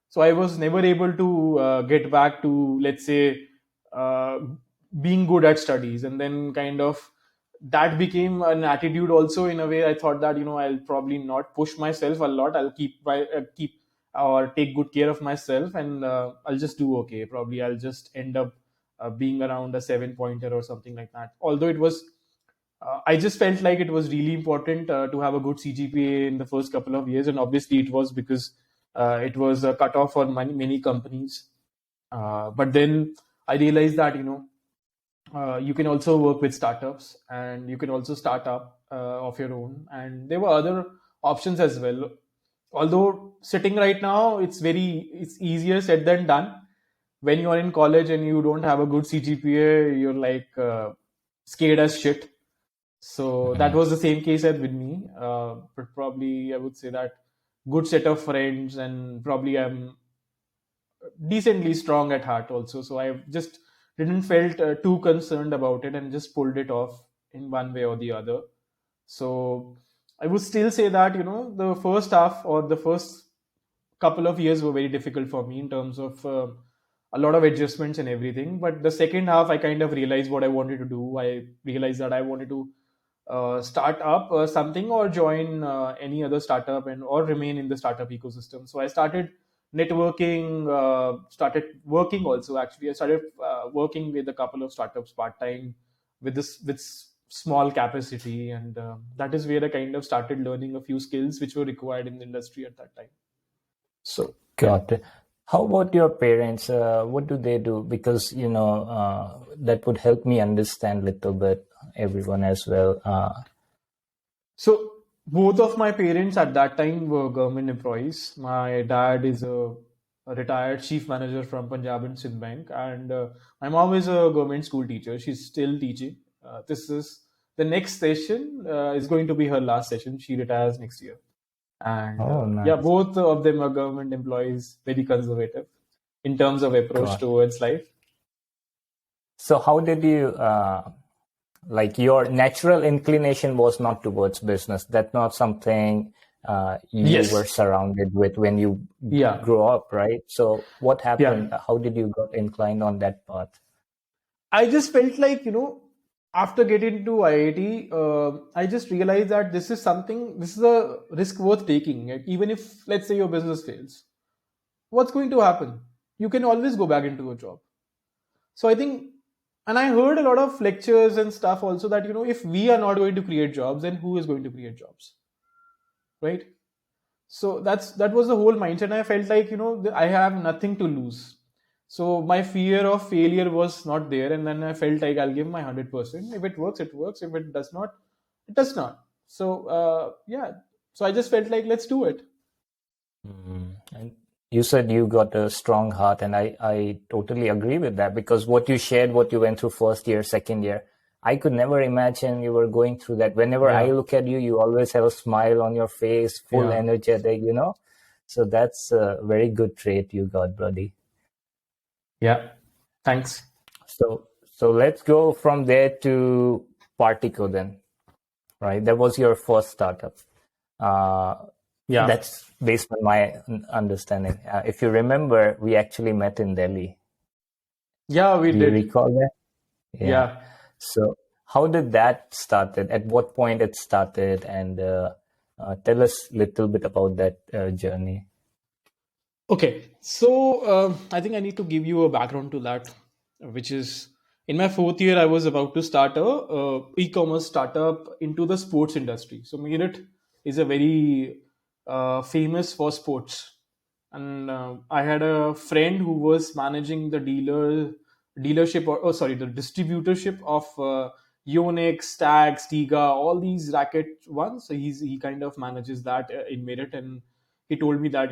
A: So I was never able to get back to, let's say, uh, being good at studies, and then kind of that became an attitude also. In a way, I thought that I'll probably not push myself a lot. I'll keep or take good care of myself, and I'll just do okay. Probably I'll just end up being around a 7 pointer or something like that. Although it was I just felt like it was really important to have a good CGPA in the first couple of years, and obviously it was because it was a cutoff for many companies. But then I realized that you can also work with startups, and you can also start up of your own, and there were other options as well. Although sitting right now, it's easier said than done. When you are in college and you don't have a good CGPA, you're like scared as shit. So that
B: Mhm.
A: was the same case as with me. But probably I would say that good set of friends, and probably I'm decently strong at heart also. So I just didn't felt too concerned about it and just pulled it off in one way or the other. So I would still say that the first half or the first couple of years were very difficult for me in terms of a lot of adjustments and everything. But the second half, I kind of realized what I wanted to do. I realized that I wanted to start up something or join any other startup and or remain in the startup ecosystem. So I started networking, started working also. Actually, I started working with a couple of startups part time with small capacity, and that is where I kind of started learning a few skills which were required in the industry at that time. So yeah.
B: Got it. How about your parents? What do they do? Because that would help me understand a little bit everyone as well.
A: So both of my parents at that time were government employees. My dad is a retired chief manager from Punjab and Sindh Bank, and my mom is a government school teacher. She's still teaching. This is the next session is going to be her last session. She retires next year, and
B: Oh,
A: yeah,
B: nice.
A: both of them are government employees, very conservative in terms of approach
B: Got.
A: towards life.
B: So how did you like your natural inclination was not towards business? That's not something you were
A: Yes,
B: surrounded with when you
A: yeah,
B: grew up, right? So what
A: yeah.
B: happened? How did you got inclined on that path?
A: I just felt like, after getting to IIT, I just realized that this is a risk worth taking. Like, even if, let's say, your business fails, what's going to happen? You can always go back into a job. So I think And I heard a lot of lectures and stuff also that, if we are not going to create jobs, then who is going to create jobs, right? So that was the whole mindset. I felt like, I have nothing to lose. So my fear of failure was not there, and then I felt like I'll give my 100%. If it works, it works. If it does not, it does not. So yeah, so I just felt like, let's do it.
B: And you said you got a strong heart, and I totally agree with that, because what you shared, what you went through first year, second year, I could never imagine you were going through that. Whenever I
A: Yeah,
B: look at you, you always have a smile on your face, full
A: yeah,
B: energetic. So that's a very good trait you got, buddy.
A: yeah. Thanks.
B: So let's go from there to Partico then, right? That was your first startup. Uh,
A: Yeah,
B: that's based on my understanding. If you remember, we actually met in Delhi.
A: yeah, we
B: Do you
A: did.
B: recall that? Yeah.
A: Yeah.
B: So how did that started? At what point it started? And tell us a little bit about that journey.
A: Okay, so I think I need to give you a background to that, which is in my fourth year, I was about to start a e-commerce startup into the sports industry. So Meerut is a very famous for sports, and I had a friend who was managing the dealership, or oh, sorry, the distributorship of Yonex, Stag, Stiga, all these racket ones. So he kind of manages that in Meerut, and he told me that,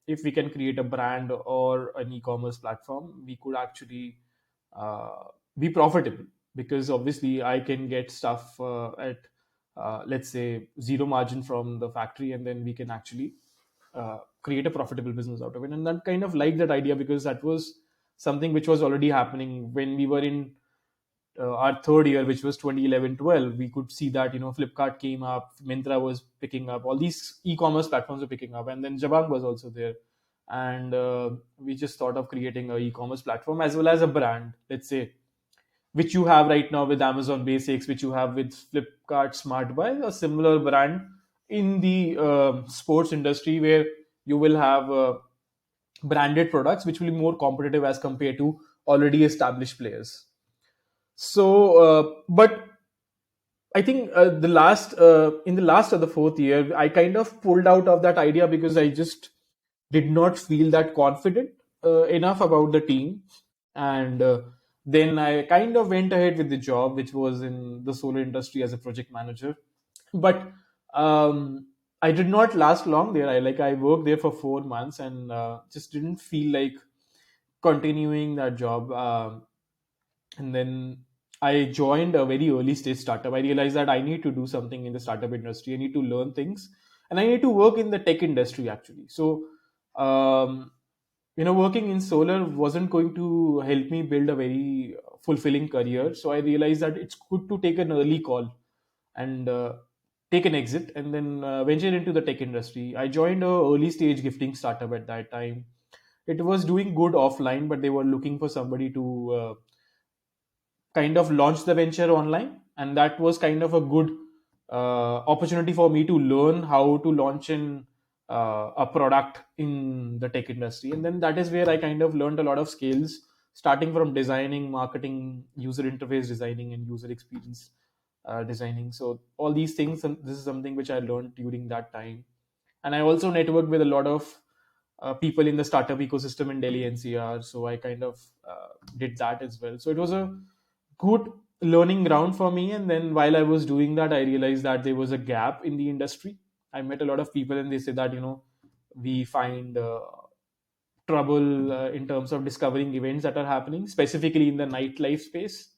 A: if we can create a brand or an e-commerce platform, we could actually uh, be profitable, because obviously I can get stuff at let's say zero margin from the factory, and then we can actually create a profitable business out of it. And that kind of like that idea, because that was something which was already happening when we were in our third year, which was 2011-12. We could see that, Flipkart came up, Myntra was picking up, all these e-commerce platforms were picking up, and then Jabang was also there. And we just thought of creating an e-commerce platform as well as a brand, let's say, which you have right now with Amazon Basics, which you have with Flipkart Smart Buy, a similar brand in the sports industry, where you will have branded products which will be more competitive as compared to already established players. So, but I think the last in the last of the fourth year, I kind of pulled out of that idea, because I just did not feel that confident enough about the team, and then I kind of went ahead with the job, which was in the solar industry as a project manager. But I did not last long there. I worked there for 4 months, and just didn't feel like continuing that job. And then I joined a very early stage startup. I realized that I need to do something in the startup industry. I need to learn things, and I need to work in the tech industry actually. So, um, working in solar wasn't going to help me build a very fulfilling career. So I realized that it's good to take an early call and take an exit, and then venture into the tech industry. I joined a early stage gifting startup at that time. It was doing good offline, but they were looking for somebody to kind of launch the venture online, and that was kind of a good opportunity for me to learn how to launch a product in the tech industry. And then that is where I kind of learned a lot of skills, starting from designing, marketing, user interface designing, and user experience designing. So all these things, and this is something which I learned during that time. And I also networked with a lot of people in the startup ecosystem in Delhi NCR. So I kind of did that as well. So it was a good learning ground for me. And then while I was doing that, I realized that there was a gap in the industry. I met a lot of people, and they said that, we find trouble in terms of discovering events that are happening, specifically in the nightlife space.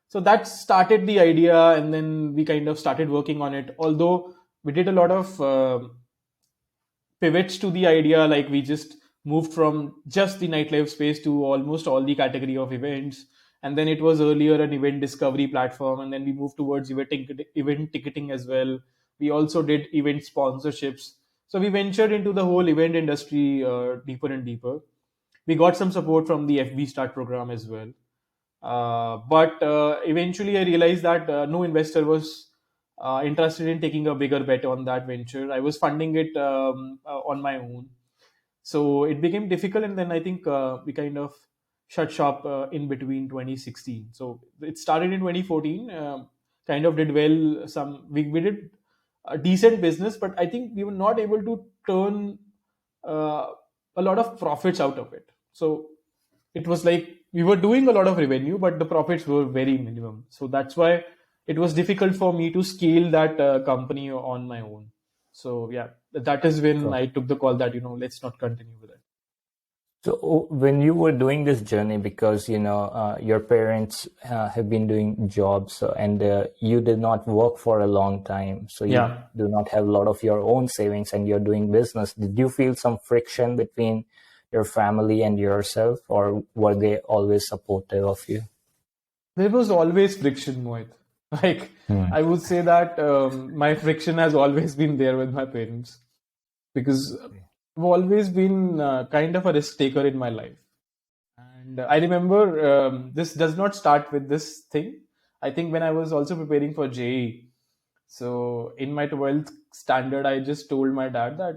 A: So that started the idea, and then we kind of started working on it. Although we did a lot of pivots to the idea, like we just moved from just the nightlife space to almost all the category of events. And then it was earlier an event discovery platform, and then we moved towards event ticketing as well. We also did event sponsorships. So we ventured into the whole event industry deeper and deeper. We got some support from the FB Start program as well. But eventually, I realized that no investor was interested in taking a bigger bet on that venture. I was funding it on my own, so it became difficult. And then I think we kind of shut shop in between 2016. So it started in 2014. Kind of did well. We did a decent business, but I think we were not able to turn uh, a lot of profits out of it. So it was like we were doing a lot of revenue, but the profits were very minimum. So that's why it was difficult for me to scale that company on my own. So yeah, that is when I took the call that let's not continue with it.
B: So when you were doing this journey, because your parents have been doing jobs, and you did not work for a long time, so you
A: Yeah.
B: do not have a lot of your own savings, and you're doing business. Did you feel some friction between your family and yourself, or were they always supportive of you?
A: There was always friction, Mohit. Like,
B: Hmm.
A: I would say that my friction has always been there with my parents because I've always been kind of a risk taker in my life. And I remember this does not start with this thing. I think when I was also preparing for JE, so in my 12th standard, I just told my dad that,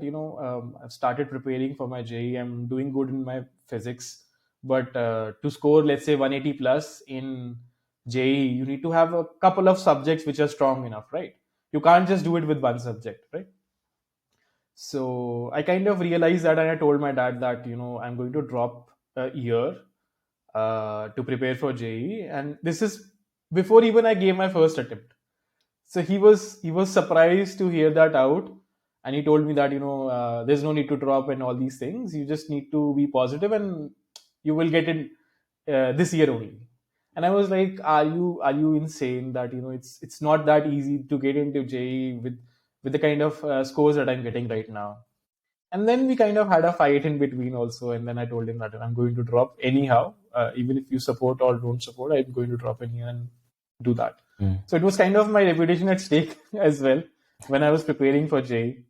A: I've started preparing for my JE. I'm doing good in my physics. But to score, let's say, 180 plus in JE, you need to have a couple of subjects which are strong enough, right? You can't just do it with one subject, right? So I kind of realized that, and I told my dad that, I'm going to drop a year to prepare for JE. And this is before even I gave my first attempt. So he was surprised to hear that out, and he told me that there's no need to drop and all these things. You just need to be positive, and you will get in this year only. And I was like, are you insane? That it's not that easy to get into JE with the kind of scores that I'm getting right now. And then we kind of had a fight in between also. And then I told him that I'm going to drop anyhow, even if you support or don't support, I'm going to drop in here and do that.
B: Hmm.
A: So it was kind of my reputation at stake as well when I was preparing for JE.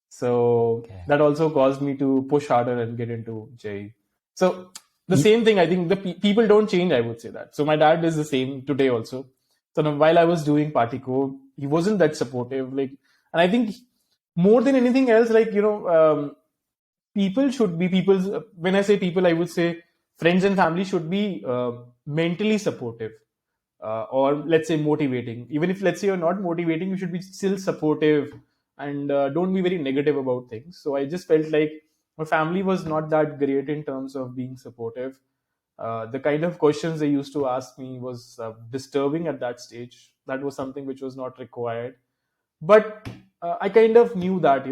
A: So
B: Okay.
A: that also caused me to push harder and get into JE. So the
B: Ye-
A: same thing, I think the people don't change, I would say that. So my dad is the same today also. So now, while I was doing party code, he wasn't that supportive. Like, and I think more than anything else, like, people should be people. When I say people, I would say friends and family should be mentally supportive, or let's say motivating. Even if, let's say, you're not motivating, you should be still supportive, and don't be very negative about things. So I just felt like my family was not that great in terms of being supportive. The kind of questions they used to ask me was disturbing at that stage. That was something which was not required. But I kind of knew that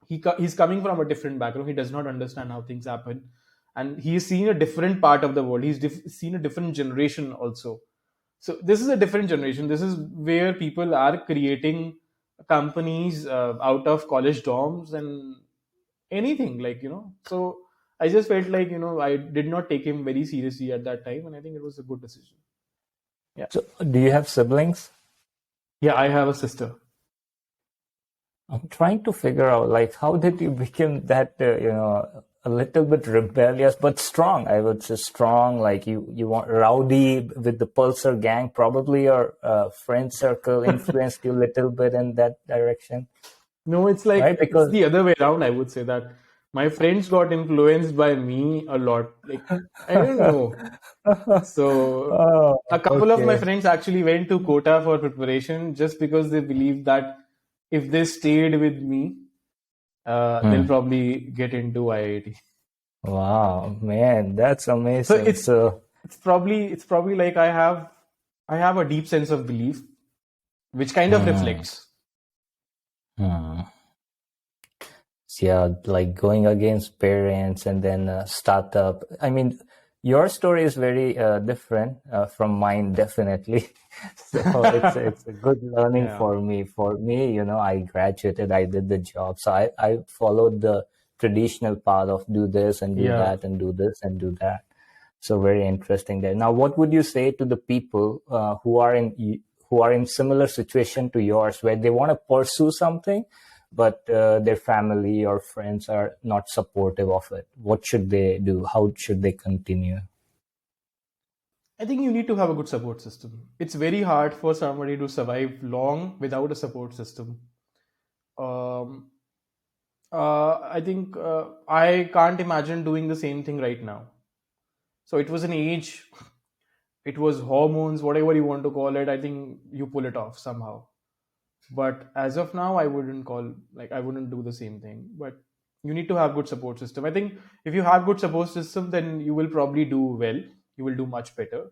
A: he's coming from a different background. He does not understand how things happen, and he's seen a different part of the world. He's seen a different generation also. So this is a different generation. This is where people are creating companies out of college dorms and anything, like, so I just felt like, I did not take him very seriously at that time, and I think it was a good decision. Yeah.
B: So do you have siblings?
A: Yeah, I have a sister.
B: I'm trying to figure out, like, how did you become that, a little bit rebellious but strong? I would say strong, like you want rowdy with the Pulsar gang. Probably your friend circle influenced you a little bit in that direction,
A: No, it's like
B: right?
A: it's
B: Because
A: the other way around. I would say that my friends got influenced by me a lot. Like, I don't know. So
B: oh,
A: a couple of my
B: okay.
A: friends actually went to Kota for preparation just because they believed that if they stayed with me, they'll
B: Hmm.
A: probably get into IIT.
B: Wow, man, that's
A: So
B: amazing.
A: it's
B: So,
A: it's probably like I have a deep sense of belief, which kind of
B: hmm,
A: reflects.
B: hmm. Yeah, like going against parents and then startup. I mean, your story is very different from mine, definitely. So it's a good learning
A: Yeah,
B: for me. For me, I graduated, I did the job, so I followed the traditional path of do this and do
A: yeah.
B: that and do this and do that. So very interesting there. Now, what would you say to the people who are in similar situation to yours, where they want to pursue something, but their family or friends are not supportive of it? What should they do? How should they continue?
A: I think you need to have a good support system. It's very hard for somebody to survive long without a support system. Um, I think I can't imagine doing the same thing right now. So it was an age, it was hormones, whatever you want to call it. I think you pull it off somehow. But as of now, I wouldn't do the same thing. But you need to have good support system. I think if you have good support system, then you will probably do well. You will do much better.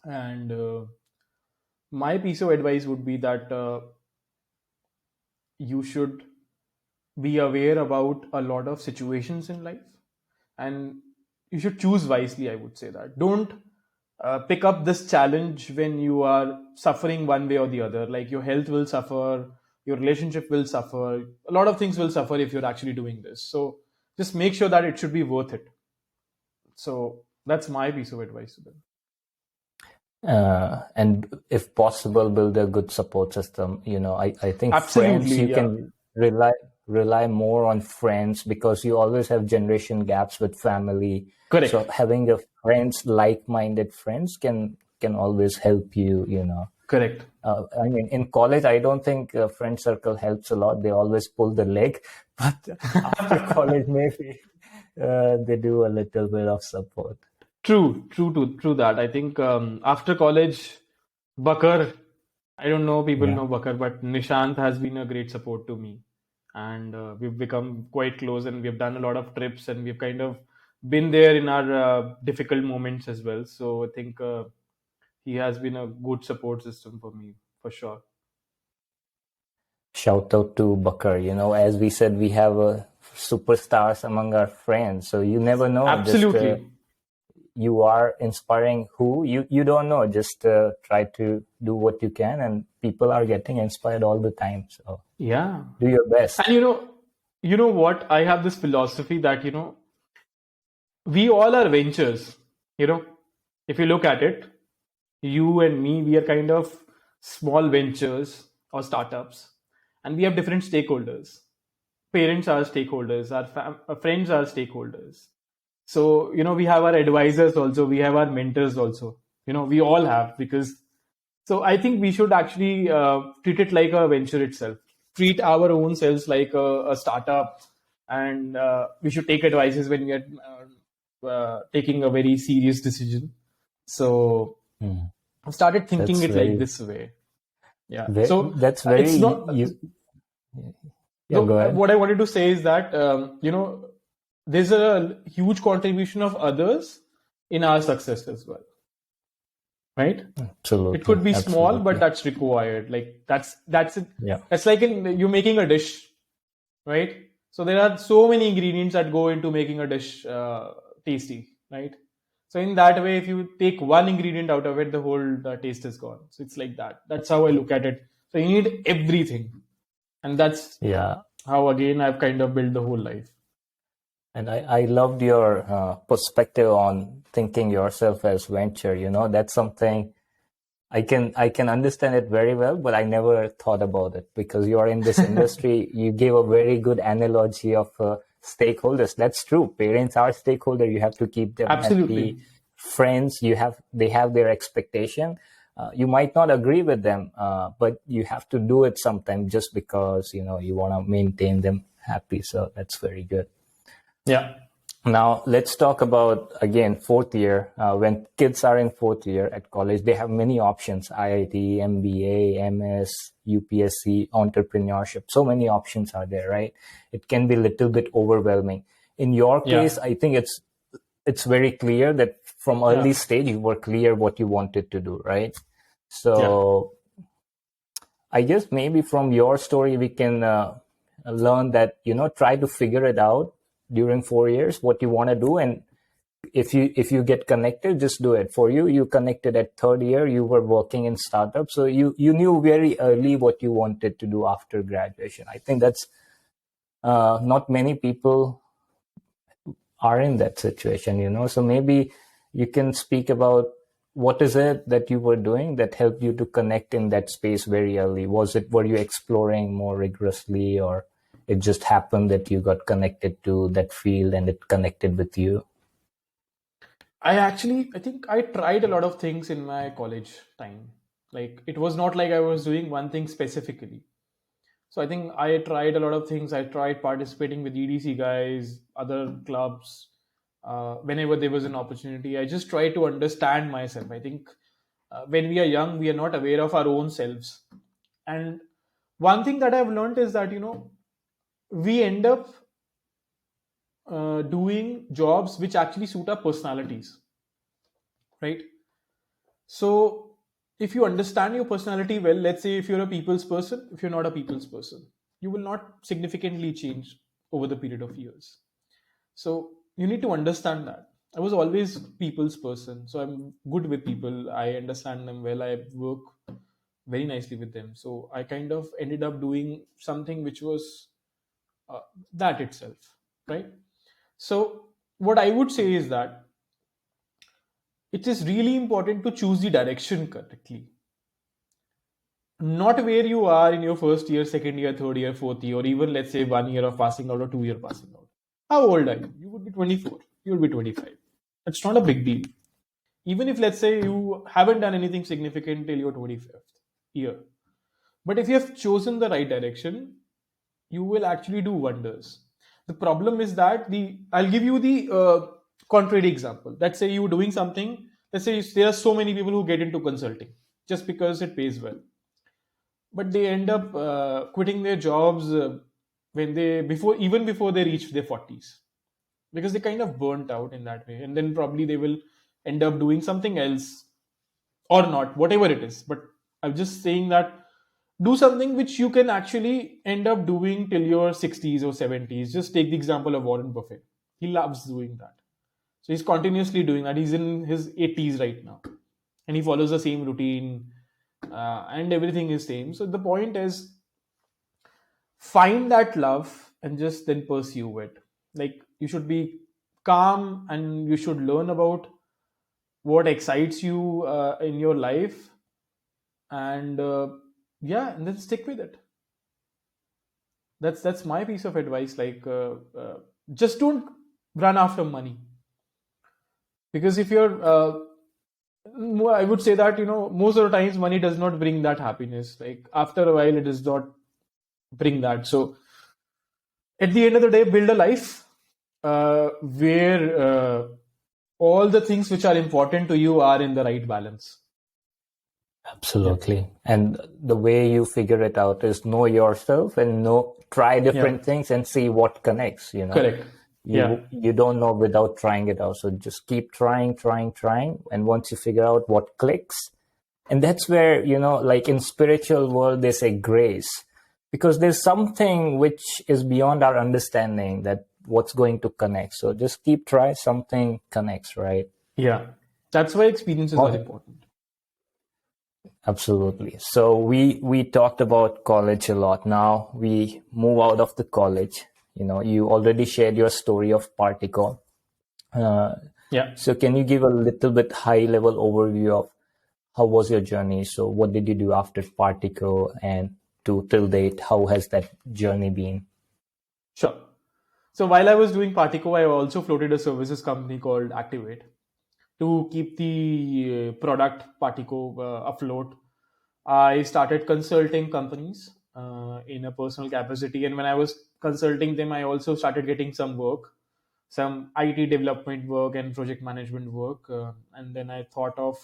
A: And my piece of advice would be that you should be aware about a lot of situations in life, and you should choose wisely. I would say that don't pick up this challenge when you are suffering one way or the other. Like your health will suffer, your relationship will suffer, a lot of things will suffer if you're actually doing this. So just make sure that it should be worth it. So that's my piece of advice to them.
B: And if possible, build a good support system. I think friends,
A: Absolutely,
B: you
A: yeah.
B: can rely more on friends because you always have generation gaps with family.
A: Correct.
B: So having a friends, like-minded friends can always help you,
A: Correct.
B: I mean, in college, I don't think a friend circle helps a lot. They always pull the leg, but after college, maybe they do a little bit of support.
A: True that. I think after college, Bakar, I don't know people
B: Yeah.
A: know Bakar, but Nishant has been a great support to me. And we've become quite close, and we've done a lot of trips, and we've kind of been there in our difficult moments as well. So I think he has been a good support system for me, for sure.
B: Shout out to Bakar. As we said, we have superstars among our friends. So you never know. Just
A: Absolutely.
B: you are inspiring who you don't know. Just try to do what you can, and people are getting inspired all the time. So
A: Yeah.
B: do your best.
A: And you know what? I have this philosophy that, we all are ventures. You know, if you look at it, you and me, we are kind of small ventures or startups, and we have different stakeholders. Parents are stakeholders, our friends are stakeholders. So, we have our advisors also, we have our mentors also. We all have, because so I think we should actually treat it like a venture itself. Treat our own selves like a startup, and we should take advices when we are taking a very serious decision. So
B: Hmm.
A: I started thinking
B: That's
A: it like
B: very,
A: this way. Yeah.
B: very
A: So
B: that's very
A: it's not.
B: you. Yeah,
A: So
B: go ahead.
A: what I wanted to say is that there's a huge contribution of others in our success as well, right? It
B: Absolutely,
A: could be small, but
B: absolutely.
A: that's required. Like that's it.
B: Yeah.
A: That's like in you making a dish, right? So there are so many ingredients that go into making a dish tasty, right? So in that way, if you take one ingredient out of it, the whole taste is gone. So it's like that. That's how I look at it. So you need everything, and that's
B: Yeah.
A: how again I've kind of built the whole life.
B: And I loved your perspective on thinking yourself as venture. That's something I can understand it very well, but I never thought about it because you're in this industry. You gave a very good analogy of stakeholders. That's true. Parents are stakeholder. You have to keep them happy.
A: Absolutely.
B: Friends, they have their expectation. You might not agree with them, but you have to do it sometime just because you want to maintain them happy. So that's very good.
A: Yeah.
B: Now, let's talk about again fourth year. When kids are in fourth year at college, they have many options: IIT, MBA, MS, UPSC, entrepreneurship. So many options are there, right? It can be a little bit overwhelming. In your
A: Yeah.
B: case, I think it's very clear that from early
A: Yeah.
B: stage you were clear what you wanted to do, right?
A: Yeah.
B: So I guess maybe from your story we can learn that try to figure it out during 4 years what you want to do, and if you get connected, just do it. For you connected at third year, you were working in startup, so you knew very early what you wanted to do after graduation. I think that's not many people are in that situation, so maybe you can speak about what is it that you were doing that helped you to connect in that space very early. Were you exploring more rigorously, or it just happened that you got connected to that field and it connected with you?
A: I think I tried a lot of things in my college time. Like it was not like I was doing one thing specifically. So I think I tried a lot of things. I tried participating with EDC guys, other clubs. whenever there was an opportunity. I just try to understand myself. I think when we are young, we are not aware of our own selves. And one thing that I've learned is that, we end up doing jobs which actually suit our personalities, right? So if you understand your personality well, let's say if you're a people's person, if you're not a people's person, you will not significantly change over the period of years. So you need to understand that. I was always people's person, so I'm good with people. I understand them well. I work very nicely with them. So I kind of ended up doing something which was uh, that itself, right? So what I would say is that it is really important to choose the direction correctly, not where you are in your first year, second year, third year, fourth year, or even let's say 1 year of passing out or 2 year passing out. How old are you? You would be 24. You would be 25. It's not a big deal. Even if let's say you haven't done anything significant till your 25th year, but if you have chosen the right direction, you will actually do wonders. The problem is that I'll give you the contrary example. Let's say you're doing something. Let's say there are so many people who get into consulting just because it pays well, but they end up quitting their jobs when they before even before they reach their 40s, because they kind of burnt out in that way, and then probably they will end up doing something else or not, whatever it is. But I'm just saying that do something which you can actually end up doing till your 60s or 70s. Just take the example of Warren Buffett. He loves doing that. So he's continuously doing that. He's in his 80s right now, and he follows the same routine, and everything is same. So the point is, find that love and just then pursue it. Like, you should be calm and you should learn about what excites you in your life, and yeah, and then stick with it. That's my piece of advice. Like, just don't run after money, because if you're I would say that, most of the times money does not bring that happiness. Like, after a while, it does not bring that. So at the end of the day, build a life where all the things which are important to you are in the right balance. Yeah.
B: Absolutely. And the way you figure it out is know yourself and try
A: Yeah.
B: different things and see what connects,
A: Correct. Yeah.
B: You don't know without trying it out. So just keep trying. And once you figure out what clicks, and that's where, like in spiritual world, they say grace, because there's something which is beyond our understanding that what's going to connect. So just keep try, something connects, right?
A: Yeah. That's why experiences are
B: Oh,
A: important.
B: absolutely. So we talked about college a lot. Now we move out of the college. You already shared your story of Particle.
A: Yeah.
B: So can you give a little bit high level overview of how was your journey? So what did you do after Particle and to till date? How has that journey been?
A: Sure. So while I was doing Partico, I also floated a services company called Activate to keep the product Partico afloat. I started consulting companies in a personal capacity, and when I was consulting them, I also started getting some work, some IT development work and project management work, and then I thought of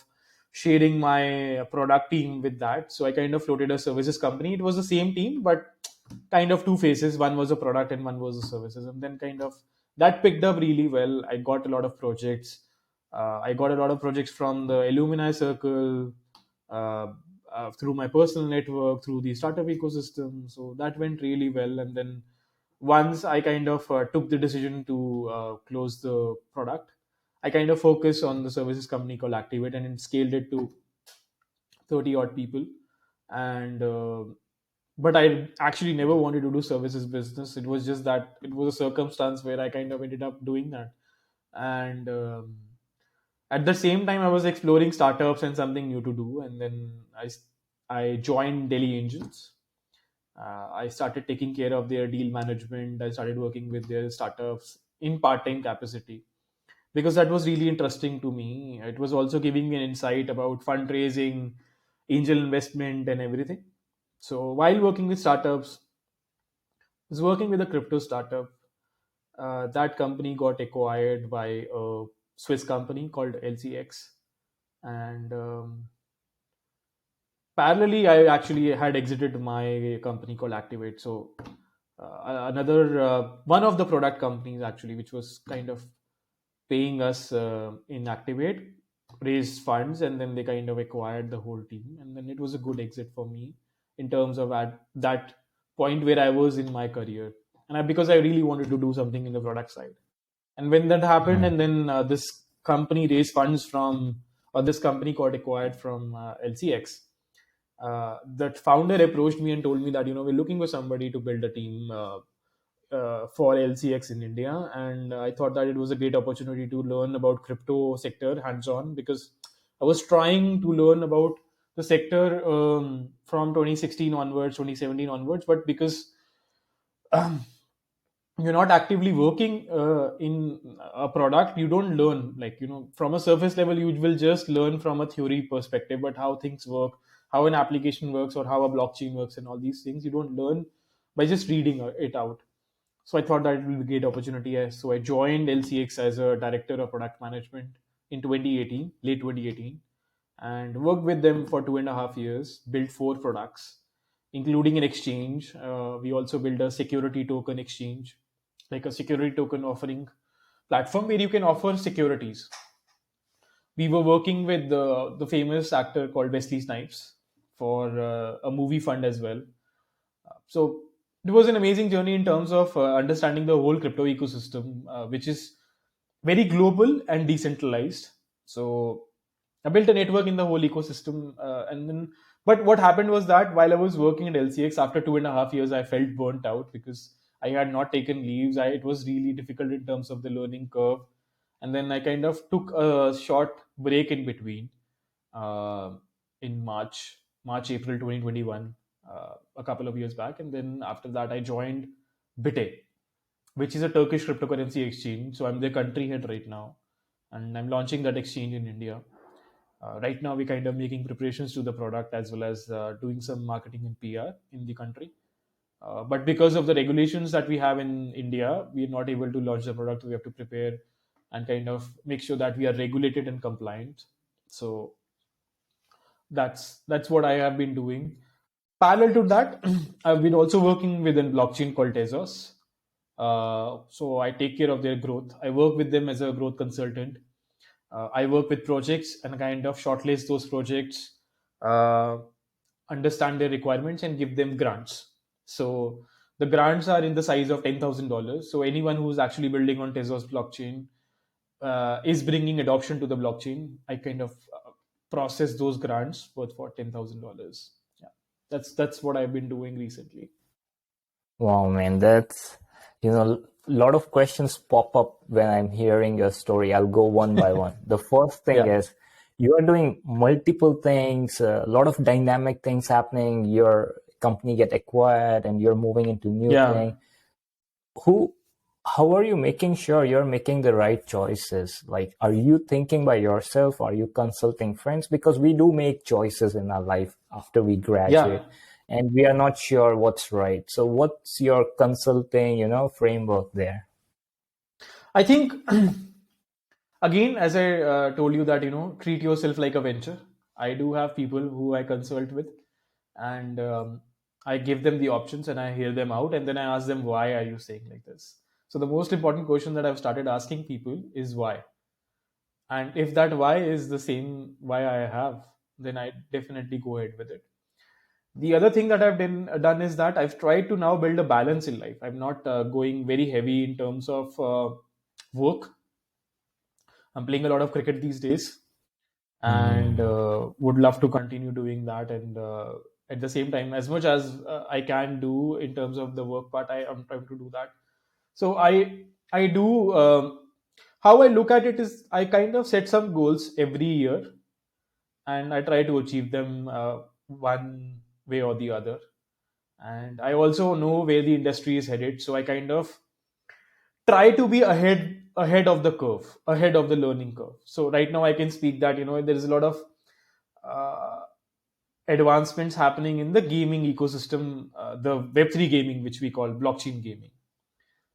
A: sharing my product team with that. So I kind of floated a services company. It was the same team, but kind of two faces. One was a product and one was the services, and then kind of that picked up really well. I got a lot of projects. I got a lot of projects from the alumni circle, uh, through my personal network, through the startup ecosystem. So that went really well. And then once I kind of took the decision to close the product, I kind of focused on the services company called Activate, and it scaled it to 30 odd people. And but I actually never wanted to do services business. It was just that it was a circumstance where I kind of ended up doing that. And at the same time, I was exploring startups and something new to do. And then I joined Delhi Angels. I started taking care of their deal management. I started working with their startups in part-time capacity, because that was really interesting to me. It was also giving me an insight about fundraising, angel investment, and everything. So while working with startups, I was working with a crypto startup. That company got acquired by a Swiss company called LCX, and parallelly, I actually had exited my company called Activate. So another one of the product companies actually, which was kind of paying us in Activate, raised funds, and then they kind of acquired the whole team, and then it was a good exit for me in terms of at that point where I was in my career, and because I really wanted to do something in the product side. And when that happened,
B: Mm.
A: and then this company raised funds from, or this company got acquired from LCX, that founder approached me and told me that, we're looking for somebody to build a team for LCX in India, and I thought that it was a great opportunity to learn about crypto sector hands on, because I was trying to learn about the sector from 2016 onwards, 2017 onwards, but because you're not actively working in a product, you don't learn, like, from a surface level. You will just learn from a theory perspective, but how things work, how an application works, or how a blockchain works, and all these things you don't learn by just reading it out. So I thought that it will be a great opportunity. So I joined LCX as a director of product management in 2018, late 2018, and worked with them for 2.5 years, built four products, including an exchange. We also built a security token exchange, like a security token offering platform where you can offer securities. We were working with the famous actor called Wesley Snipes for a movie fund as well. So it was an amazing journey in terms of understanding the whole crypto ecosystem, which is very global and decentralized. So I built a network in the whole ecosystem, and then. But what happened was that while I was working at LCX, after 2.5 years, I felt burnt out because I had not taken leaves. It was really difficult in terms of the learning curve, and then I kind of took a short break in between uh, in April 2021, a couple of years back. And then after that, I joined Bitay, which is a Turkish cryptocurrency exchange. So I'm the country head right now, and I'm launching that exchange in India. Right now, we're kind of making preparations to the product as well as doing some marketing and PR in the country. But because of the regulations that we have in India, we are not able to launch the product. We have to prepare and kind of make sure that we are regulated and compliant. So that's what I have been doing. Parallel to that, I've been also working with a blockchain called Tezos. So I take care of their growth. I work with them as a growth consultant. I work with projects and kind of shortlist those projects, uh, understand their requirements, and give them grants. So the grants are in the size of $10,000. So anyone who's actually building on Tezos blockchain is bringing adoption to the blockchain. I kind of process those grants for $10,000. Yeah, that's what I've been doing recently.
B: Wow, man, that's, a lot of questions pop up when I'm hearing your story. I'll go one by one. The first thing
A: Yeah,
B: is you are doing multiple things, a lot of dynamic things happening. Your company get acquired and you're moving into new
A: yeah.
B: thing. Who, how are you making sure you're making the right choices? Like, are you thinking by yourself? Are you consulting friends? Because we do make choices in our life after we
A: Yeah,
B: graduate and we are not sure what's right. So what's your consulting, framework there?
A: I think again, as I told you that, treat yourself like a venture. I do have people who I consult with, and I give them the options and I hear them out, and then I ask them, why are you saying like this? So the most important question that I've started asking people is why. And if that why is the same why I have, then I definitely go ahead with it. The other thing that I've done is that I've tried to now build a balance in life. I'm not going very heavy in terms of work. I'm playing a lot of cricket these days, and
B: Hmm.
A: would love to continue doing that. And at the same time, as much as I can do in terms of the work part, I am trying to do that. So I do. How I look at it is, I kind of set some goals every year, and I try to achieve them one way or the other. And I also know where the industry is headed, so I kind of try to be ahead of the curve, ahead of the learning curve. So right now I can speak that, there is a lot of uh, advancements happening in the gaming ecosystem, the Web3 gaming, which we call blockchain gaming.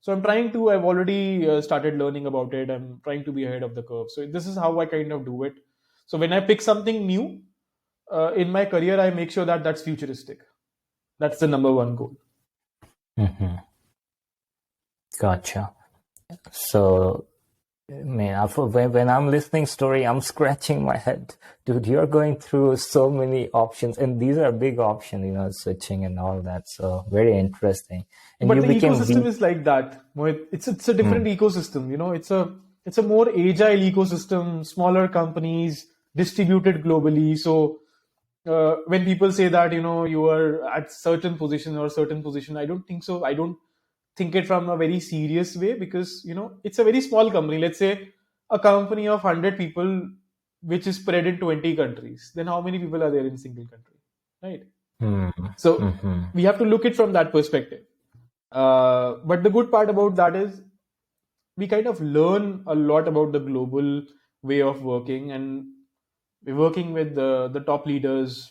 A: So I've already started learning about it. I'm trying to be ahead of the curve. So this is how I kind of do it. So when I pick something new in my career, I make sure that that's futuristic. That's the number one goal.
B: Mm-hmm. Gotcha. So, man, when I'm listening story, I'm scratching my head. Dude, you're going through so many options, and these are big options, switching and all that. So very interesting. And
A: But
B: you
A: the
B: became
A: ecosystem is like that, Mohit. It's a different ecosystem. It's a more agile ecosystem, smaller companies distributed globally. So when people say that you are at certain position or certain position, I don't think so. I don't think it from a very serious way, because it's a very small company. Let's say a company of 100 people which is spread in 20 countries. Then how many people are there in single country, right? So
B: mm-hmm.
A: we have to look it from that perspective. But the good part about that is we kind of learn a lot about the global way of working, and we're working with the top leaders,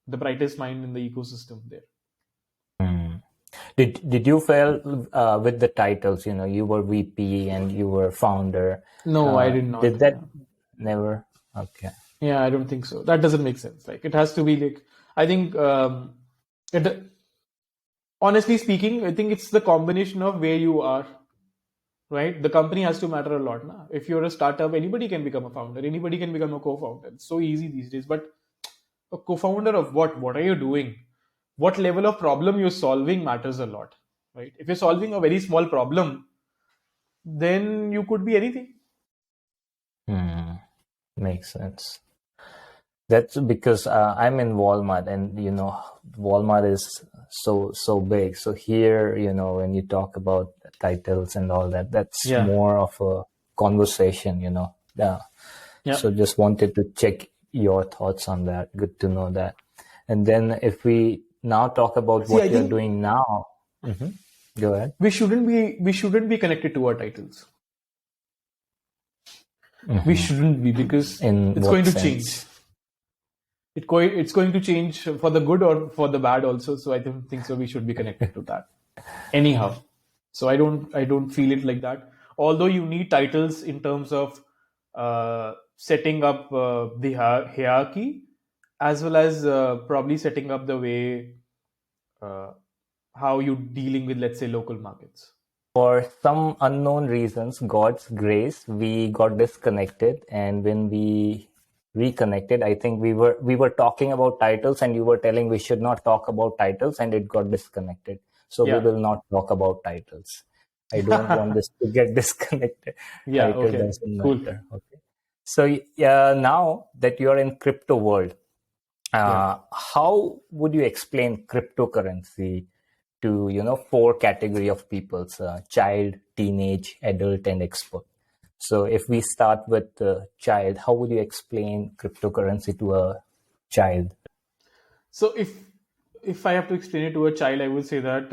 A: the brightest mind in the ecosystem there.
B: Did you fail with the titles? You were VP and you were founder.
A: No, I did not.
B: Did that
A: Yeah.
B: never? Okay.
A: Yeah, I don't think so. That doesn't make sense. Like it has to be like, I think it. Honestly speaking, I think it's the combination of where you are, right? The company has to matter a lot. Na? If you're a startup, anybody can become a founder. Anybody can become a co-founder. It's so easy these days. But a co-founder of what? What are you doing? What level of problem you're solving matters a lot, right? If you're solving a very small problem, then you could be anything.
B: Makes sense. That's because I'm in Walmart, and Walmart is so big. So here, when you talk about titles and all that, that's
A: Yeah.
B: more of a conversation. Yeah.
A: Yeah.
B: So just wanted to check your thoughts on that. Good to know that. And then if we now talk about
A: See, I
B: what you're
A: think
B: doing now, go ahead.
A: we shouldn't be connected to our titles. We shouldn't be, because
B: In
A: it's
B: what
A: going to change.
B: sense?
A: It's going to change for the good or for the bad also. So I don't think so. We should be connected to that anyhow. So I don't feel it like that. Although you need titles in terms of setting up the hierarchy, as well as probably setting up the way uh, how you dealing with, let's say, local markets.
B: For some unknown reasons, God's grace, we got disconnected, and when we reconnected, I think we were talking about titles, and you were telling we should not talk about titles, and it got disconnected. So we
A: Yeah.
B: will not talk about titles. I don't want this to get disconnected.
A: Yeah.
B: Title
A: Okay.
B: doesn't
A: Cool.
B: matter. Okay. So now that you are in crypto world,
A: Yeah.
B: how would you explain cryptocurrency to four category of peoples: child, teenage, adult, and expert? So if we start with child, how would you explain cryptocurrency to a child?
A: So if I have to explain it to a child, I would say that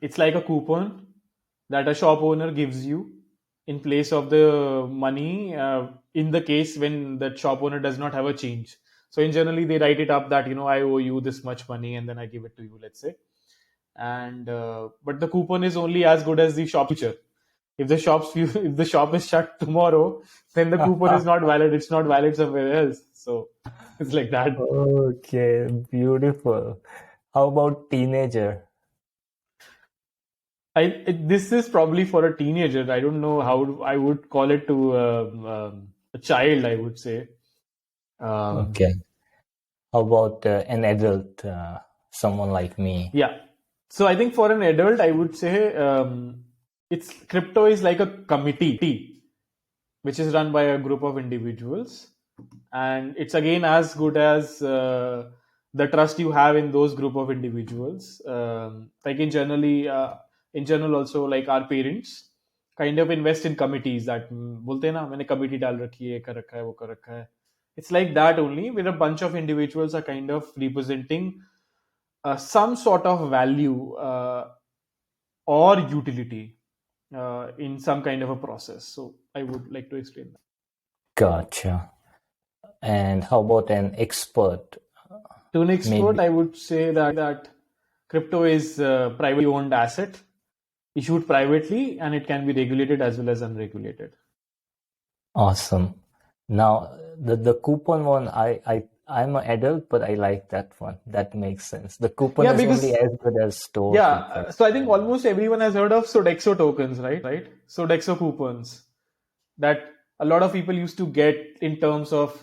A: it's like a coupon that a shop owner gives you in place of the money, in the case when that shop owner does not have a change. So in generally they write it up that I owe you this much money, and then I give it to you, let's say. And but the coupon is only as good as the shop future. If the shop is shut tomorrow, then the coupon is not valid. It's not valid somewhere else. So it's like that.
B: Okay, beautiful. How about teenager?
A: This is probably for a teenager. I don't know how I would call it to a child, I would say.
B: Okay. How about an adult, someone like me?
A: Yeah. So I think for an adult, I would say it's crypto is like a committee which is run by a group of individuals, and it's again as good as the trust you have in those group of individuals. Like in general also, like our parents kind of invest in committees that बोलते हैं ना मैंने committee डाल रखी है, ये कर रखा है, वो कर रखा है. It's like that only, where a bunch of individuals are kind of representing some sort of value or utility in some kind of a process. So I would like to explain that.
B: Gotcha. And how about an expert?
A: To an expert,
B: Maybe.
A: I would say that crypto is a privately owned asset, issued privately, and it can be regulated as well as unregulated.
B: Awesome. Now, the coupon one, I'm an adult, but I like that one. That makes sense. The coupon
A: Yeah,
B: is only
A: because
B: as good as store
A: yeah,
B: feedback.
A: so I think almost everyone has heard of Sodexo tokens, right? Sodexo coupons that a lot of people used to get in terms of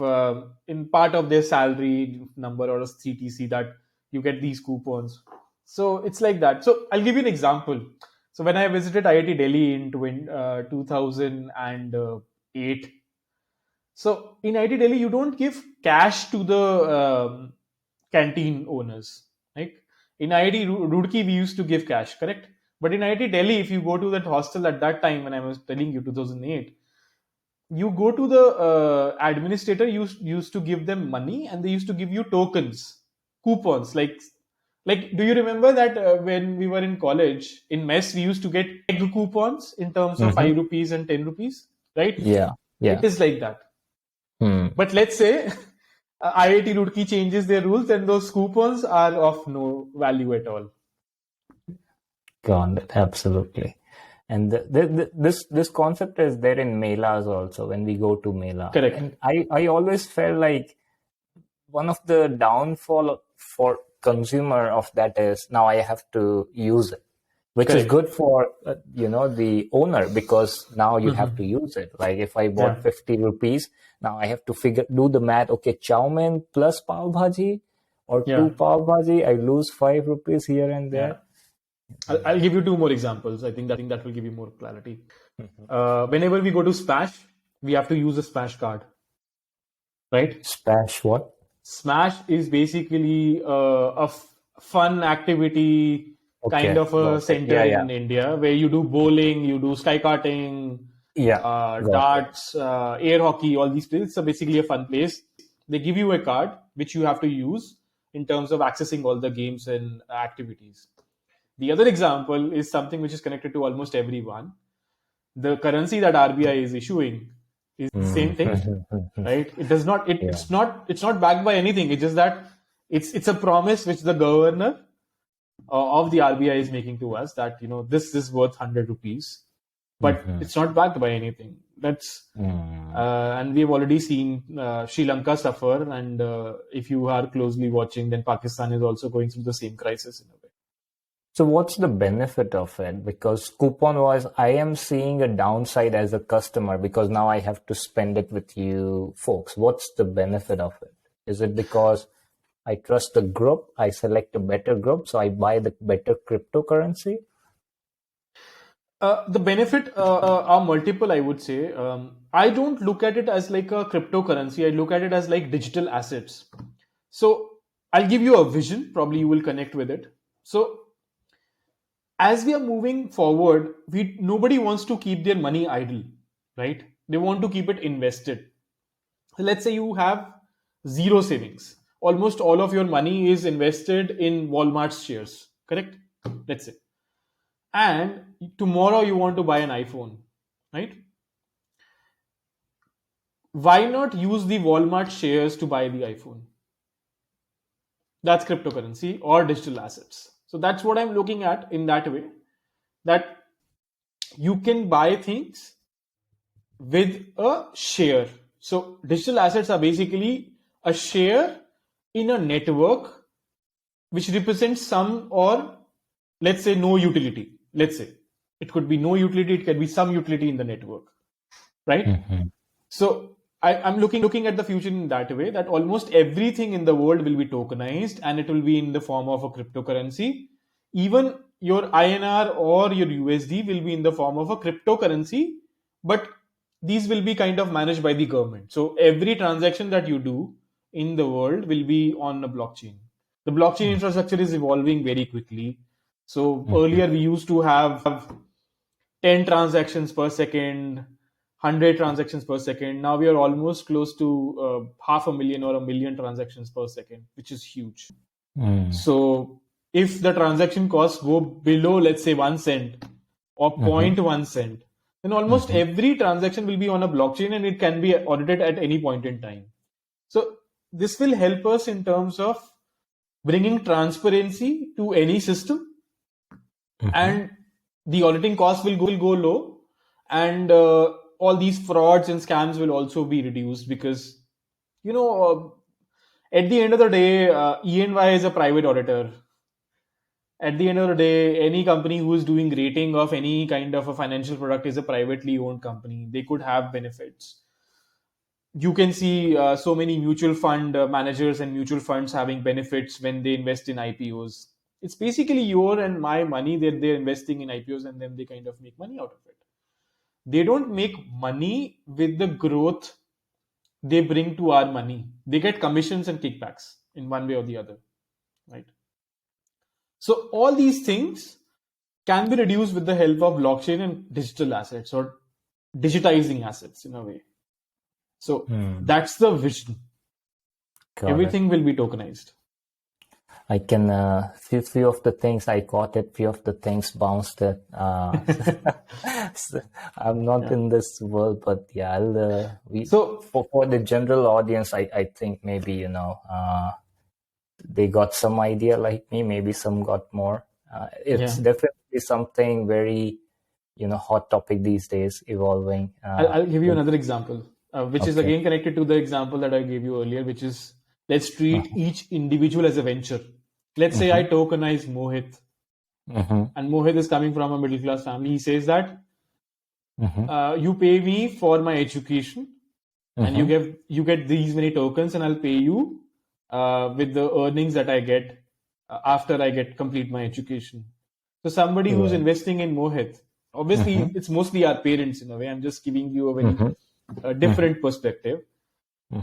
A: in part of their salary number or a CTC, that you get these coupons. So it's like that. So I'll give you an example. So when I visited IIT Delhi in 2008, so in IIT Delhi, you don't give cash to the canteen owners. Like in IIT Roorkee, we used to give cash, correct? But in IIT Delhi, if you go to that hostel at that time, when I was telling you 2008, you go to the administrator, used to give them money, and they used to give you tokens, coupons. Like do you remember that when we were in college in mess, we used to get egg coupons in terms of
B: Mm-hmm.
A: 5 rupees and 10 rupees, right?
B: Yeah,
A: It
B: yeah.
A: is like that.
B: Hmm.
A: But let's say IIT Roorkee changes their rules, and those coupons are of no value at all.
B: Got it. Absolutely. And this concept is there in melas also when we go to mela.
A: Correct.
B: And I always felt like one of the downfall for consumer of that is now I have to use it, which is
A: Correct.
B: good for the owner, because now you have to use it. Like if I bought
A: Yeah.
B: 50 rupees, now I have to do the math. Okay, chow mein plus pav bhaji or
A: Yeah.
B: two pav bhaji, I lose 5 rupees here and
A: Yeah.
B: there.
A: I'll give you two more examples. I think that will give you more clarity.
B: Mhm.
A: Whenever we go to Smash, we have to use a Smash card, right?
B: Smash what?
A: Smash is basically fun activity kind
B: Okay,
A: of a
B: got it.
A: center
B: Yeah, yeah.
A: in India where you do bowling, you do sky karting,
B: Yeah, got it.
A: darts, air hockey, all these places. So basically a fun place. They give you a card which you have to use in terms of accessing all the games and activities. The other example is something which is connected to almost everyone. The currency that RBI is issuing is the same thing,
B: Mm.
A: right? It does not.
B: Yeah.
A: It's not backed by anything. It's just that it's a promise which the governor of the RBI is making to us, that this is worth 100 rupees, but
B: Mhm.
A: it's not backed by anything. That's
B: Mm.
A: and we've already seen Sri Lanka suffer, and if you are closely watching, then Pakistan is also going through the same crisis in a way.
B: So what's the benefit of it? Because coupon wise, I am seeing a downside as a customer because now I have to spend it with you folks. What's the benefit of it? Is it because I trust the group, I select a better group, so I buy the better cryptocurrency?
A: The benefit are multiple, I would say. I don't look at it as like a cryptocurrency. I look at it as like digital assets. So I'll give you a vision. Probably you will connect with it. So as we are moving forward, we nobody wants to keep their money idle, right? They want to keep it invested. So let's say you have zero savings. Almost all of your money is invested in Walmart's shares, correct? Let's say. And tomorrow you want to buy an iPhone, right? Why not use the Walmart shares to buy the iPhone? That's cryptocurrency or digital assets. So that's what I'm looking at in that way, that you can buy things with a share. So digital assets are basically a share in a network which represents some, or let's say no utility. Let's say it could be no utility, it can be some utility in the network, right?
B: Mhm.
A: So I'm looking at the future in that way, that almost everything in the world will be tokenized and it will be in the form of a cryptocurrency. Even your INR or your USD will be in the form of a cryptocurrency, but these will be kind of managed by the government. So every transaction that you do in the world will be on a blockchain. The blockchain infrastructure is evolving very quickly. So
B: Mhm.
A: earlier we used to have 10 transactions per second, 100 transactions per second. Now we are almost close to half a million or a million transactions per second, which is huge.
B: Mm.
A: So if the transaction costs go below, let's say 1 cent or zero
B: Mhm.
A: point 0.1 cent, then almost
B: Mhm.
A: every transaction will be on a blockchain and it can be audited at any point in time. So this will help us in terms of bringing transparency to any system,
B: Mhm.
A: and the auditing costs will go low, and all these frauds and scams will also be reduced because, at the end of the day, E&Y is a private auditor. At the end of the day, any company who is doing rating of any kind of a financial product is a privately owned company. They could have benefits. You can see so many mutual fund managers and mutual funds having benefits when they invest in IPOs. It's basically your and my money that they're investing in IPOs, and then they kind of make money out of it. They don't make money with the growth they bring to our money. They get commissions and kickbacks in one way or the other, right? So all these things can be reduced with the help of blockchain and digital assets, or digitizing assets in a way. So that's the vision. Everything will be tokenized.
B: I can few of the things I caught it, few of the things bounced it. I'm not in this world, but yeah, I'll, for the general audience, I think maybe they got some idea like me, maybe some got more. It's definitely something very hot topic these days, evolving.
A: I'll give you another example, which is again connected to the example that I gave you earlier, which is, let's treat each individual as a venture. Let's say I tokenize Mohit, and Mohit is coming from a middle class family. He says that you pay me for my education, and you get these many tokens, and I'll pay you with the earnings that I get after I complete my education. So somebody who's investing in Mohit, obviously it's mostly our parents in a way. I'm just giving you a very different perspective.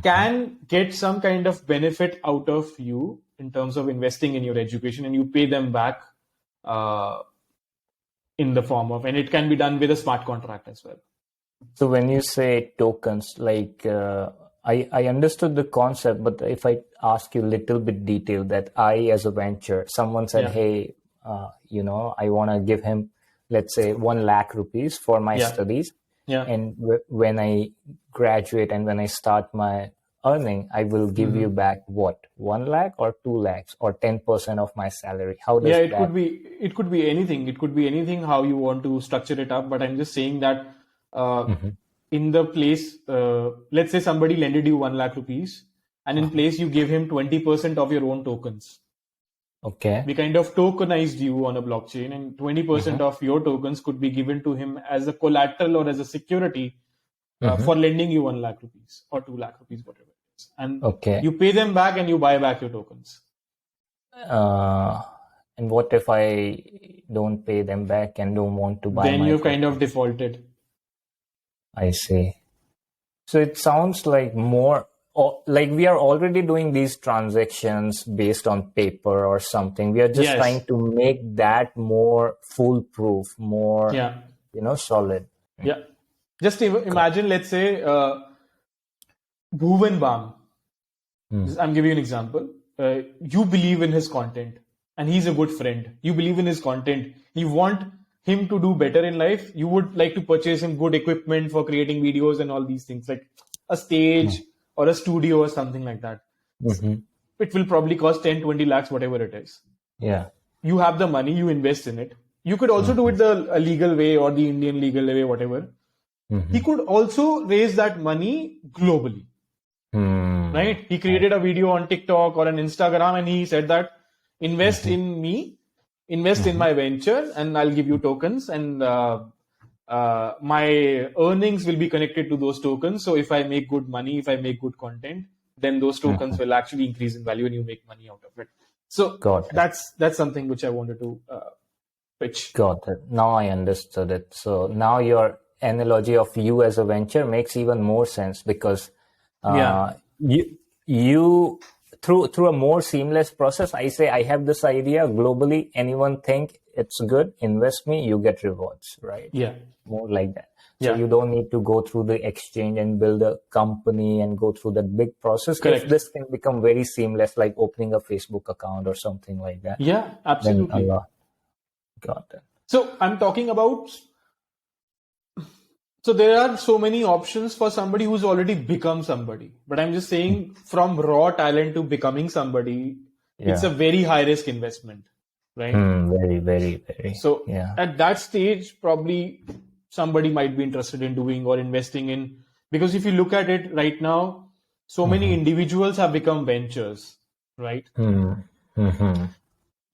A: Can get some kind of benefit out of you in terms of investing in your education, and you pay them back in the form of, and it can be done with a smart contract as well.
B: So when you say tokens, like I understood the concept, but if I ask you a little bit detail, that I as a venture, someone said, hey, I want to give him, let's say 1 lakh rupees for my studies. And when I graduate and when I start my earning, I will give you back what, 1 lakh or 2 lakhs or 10% of my salary? How does
A: it could be anything. It could be anything how you want to structure it up. But I'm just saying that in the place, let's say somebody lended you 1 lakh rupees, and in place you give him 20% of your own tokens.
B: Okay.
A: We kind of tokenized you on a blockchain, and 20% of your tokens could be given to him as a collateral or as a security for lending you 1 lakh rupees or 2 lakh rupees, whatever it is. And you pay them back and you buy back your tokens.
B: And what if I don't pay them back and don't want to buy?
A: Then you've kind of defaulted.
B: I see. So it sounds like more like we are already doing these transactions based on paper or something. We are just trying to make that more foolproof, more solid.
A: Yeah. Just imagine, let's say Bhuvan Bam. I'm giving you an example. You believe in his content, and he's a good friend. You believe in his content. You want him to do better in life. You would like to purchase him good equipment for creating videos and all these things, like a stage or a studio or something like that. It will probably cost 10, 20 lakhs, whatever it is.
B: Yeah.
A: You have the money, you invest in it. You could also do it the legal way or the Indian legal way, whatever. He could also raise that money globally. Right? He created a video on TikTok or on Instagram, and he said that invest in me, invest in my venture, and I'll give you tokens, and my earnings will be connected to those tokens. So if I make good money, if I make good content, then those tokens will actually increase in value and you make money out of it. So that's something which I wanted to pitch.
B: Got it. Now I understood it. So now your analogy of you as a venture makes even more sense, because you through a more seamless process, I say I have this idea globally, anyone think it's good, invest me, you get rewards, right?
A: Yeah.
B: More like that. So you don't need to go through the exchange and build a company and go through that big process.
A: Correct.
B: If this can become very seamless, like opening a Facebook account or something like that.
A: Yeah, absolutely.
B: Got it.
A: So I'm talking about, so there are so many options for somebody who's already become somebody. But I'm just saying, from raw talent to becoming somebody, it's a very high risk investment. right?
B: Very, very, very.
A: So
B: Yeah.
A: at that stage, probably somebody might be interested in doing or investing in, because if you look at it right now, so many
B: Mm-hmm.
A: individuals have become ventures, right?
B: Mm-hmm.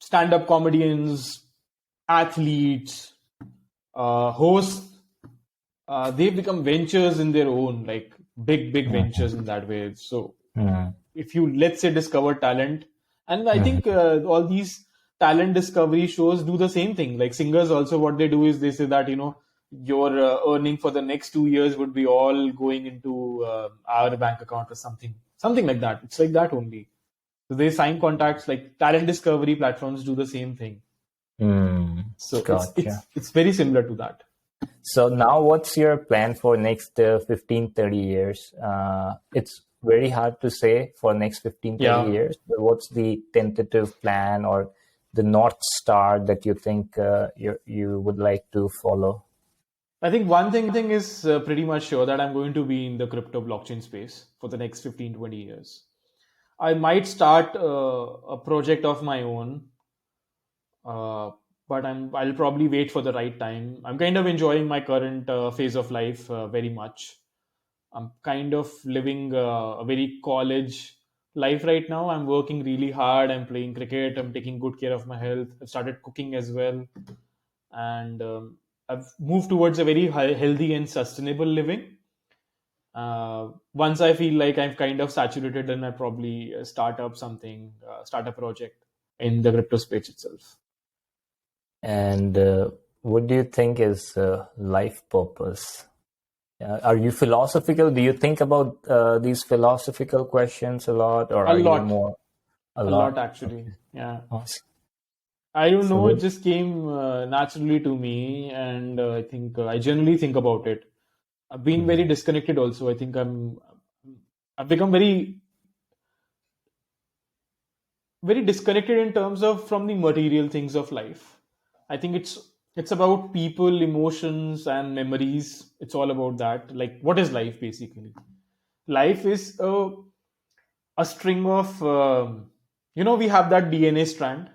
A: Stand-up comedians, athletes, hosts, they've become ventures in their own, like big ventures in that way. So
B: Mm-hmm.
A: if you, let's say, discover talent, and I think
B: Mm-hmm.
A: all these talent discovery shows do the same thing. Like singers also, what they do is they say that, your earning for the next 2 years would be all going into our bank account or something like that. It's like that only. So they sign contracts. Like talent discovery platforms do the same thing.
B: Mm.
A: So it's
B: Gotcha.
A: it's it's very similar to that.
B: So now what's your plan for next 15, 30 years? It's very hard to say for next 15, 30
A: Yeah.
B: years, but what's the tentative plan or the North Star that you think you would like to follow?
A: I think one thing is pretty much sure, that I'm going to be in the crypto blockchain space for the next 15, 20 years. I might start a project of my own, uh, but I'll probably wait for the right time. I'm kind of enjoying my current phase of life very much. I'm kind of living a very college life right now. I'm working really hard. I'm playing cricket. I'm taking good care of my health. I've started cooking as well, and I've moved towards a very healthy and sustainable living. Once I feel like I'm kind of saturated, then I probably start a project in the crypto space itself.
B: And what do you think is life purpose? Are you philosophical? Do you think about these philosophical questions a lot, or
A: A
B: are you
A: lot,
B: more a
A: a lot
B: lot?
A: actually.
B: Okay.
A: Yeah,
B: Awesome.
A: I don't
B: So
A: know. It
B: what?
A: just came naturally to me, and I think I generally think about it. I've been very
B: Hmm.
A: disconnected. Also, I think I've become very disconnected in terms of from the material things of life. I think it's about people, emotions, and memories. It's all about that. Like, what is life basically? Life is a string of we have that DNA strand,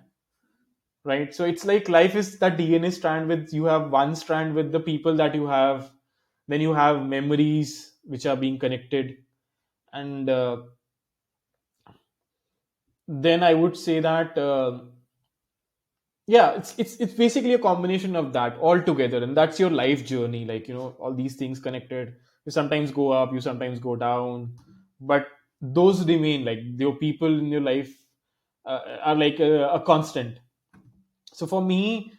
A: right? So it's like life is that DNA strand, with you have one strand with the people that you have, then you have memories which are being connected, and then I would say that. Yeah, it's basically a combination of that all together, and that's your life journey. Like, all these things connected. You sometimes go up, you sometimes go down, but those remain. Like, your people in your life are like a constant. So for me,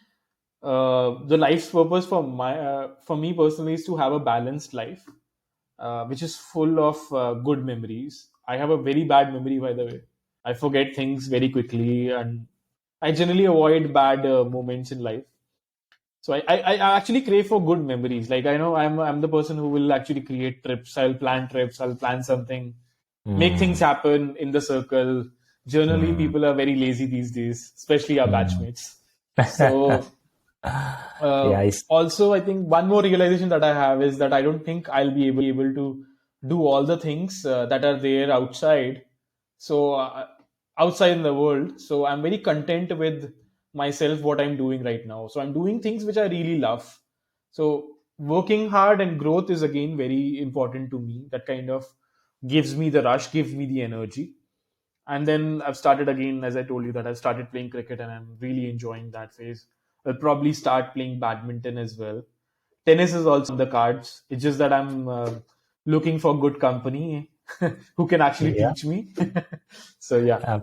A: the life's purpose for me personally is to have a balanced life, which is full of good memories. I have a very bad memory, by the way. I forget things very quickly, and I generally avoid bad moments in life. So I actually crave for good memories. Like, I know I'm the person who will actually create trips. I'll plan trips. I'll plan something, make things
B: Hmm.
A: happen in the circle. Generally,
B: Hmm.
A: people are very lazy these days, especially our
B: Hmm.
A: batchmates. So
B: Yeah.
A: also, I think one more realization that I have is that I don't think I'll be able to do all the things that are there outside. So outside in the world. So I'm very content with myself, what I'm doing right now. So I'm doing things which I really love. So working hard and growth is again very important to me. That kind of gives me the rush, gives me the energy. And then I've started again, as I told you, that I've started playing cricket and I'm really enjoying that phase. I'll probably start playing badminton as well. Tennis is also on the cards. It's just that I'm looking for good company who can actually
B: Yeah.
A: teach me. So yeah,
B: Uh,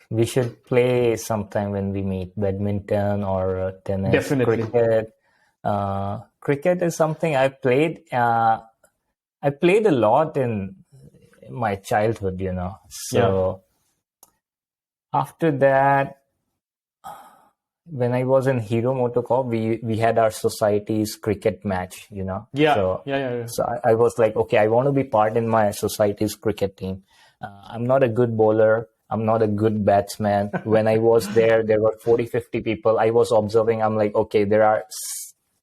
B: we should play sometime when we meet badminton or tennis,
A: definitely.
B: cricket. Cricket is something I played. I played a lot in my childhood, you know.
A: Yeah,
B: So after that, when I was in Hero Motocorp, we had our society's cricket match, you know.
A: yeah,
B: So
A: yeah, yeah, yeah.
B: so I was like, okay, I want to be part in my society's cricket team. I'm not a good bowler. I'm not a good batsman. When I was there, there were 40, 50 people. I was observing. I'm like, okay, there are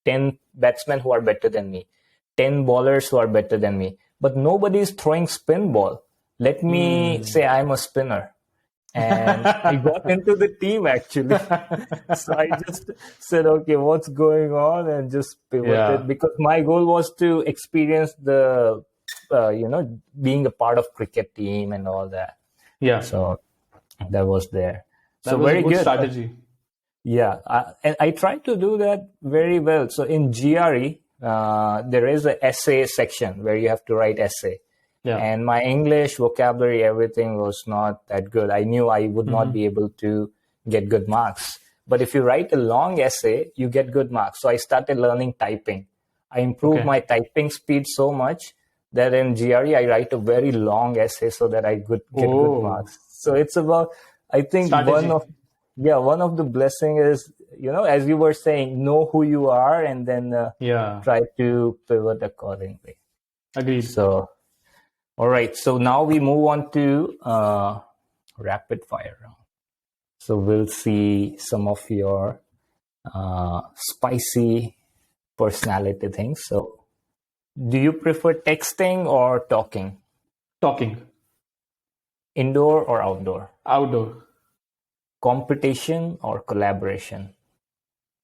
B: 10 batsmen who are better than me, 10 bowlers who are better than me, but nobody is throwing spin ball. Let me
A: Hmm.
B: say I'm a spinner. and I got into the team actually. So I just said, okay, what's going on, and just pivoted
A: Yeah.
B: because my goal was to experience the, being a part of cricket team and all that.
A: Yeah.
B: So that was there.
A: That
B: So
A: was a
B: very
A: good
B: good.
A: strategy.
B: Yeah, and I try to do that very well. So in GRE, there is a essay section where you have to write essay.
A: Yeah.
B: And my English vocabulary, everything was not that good. I knew I would not be able to get good marks. But if you write a long essay, you get good marks. So I started learning typing. I improved
A: Okay.
B: my typing speed so much that in GRE, I write a very long essay so that I could get good
A: Oh,
B: marks. So it's about, I think
A: strategy.
B: one of the blessing is, as you were saying, know who you are and then
A: Yeah.
B: try to pivot accordingly.
A: Agreed.
B: So, all right. So now we move on to rapid fire round. So we'll see some of your spicy personality things. So, do you prefer texting or talking?
A: Talking.
B: Indoor or outdoor?
A: Outdoor.
B: Competition or collaboration?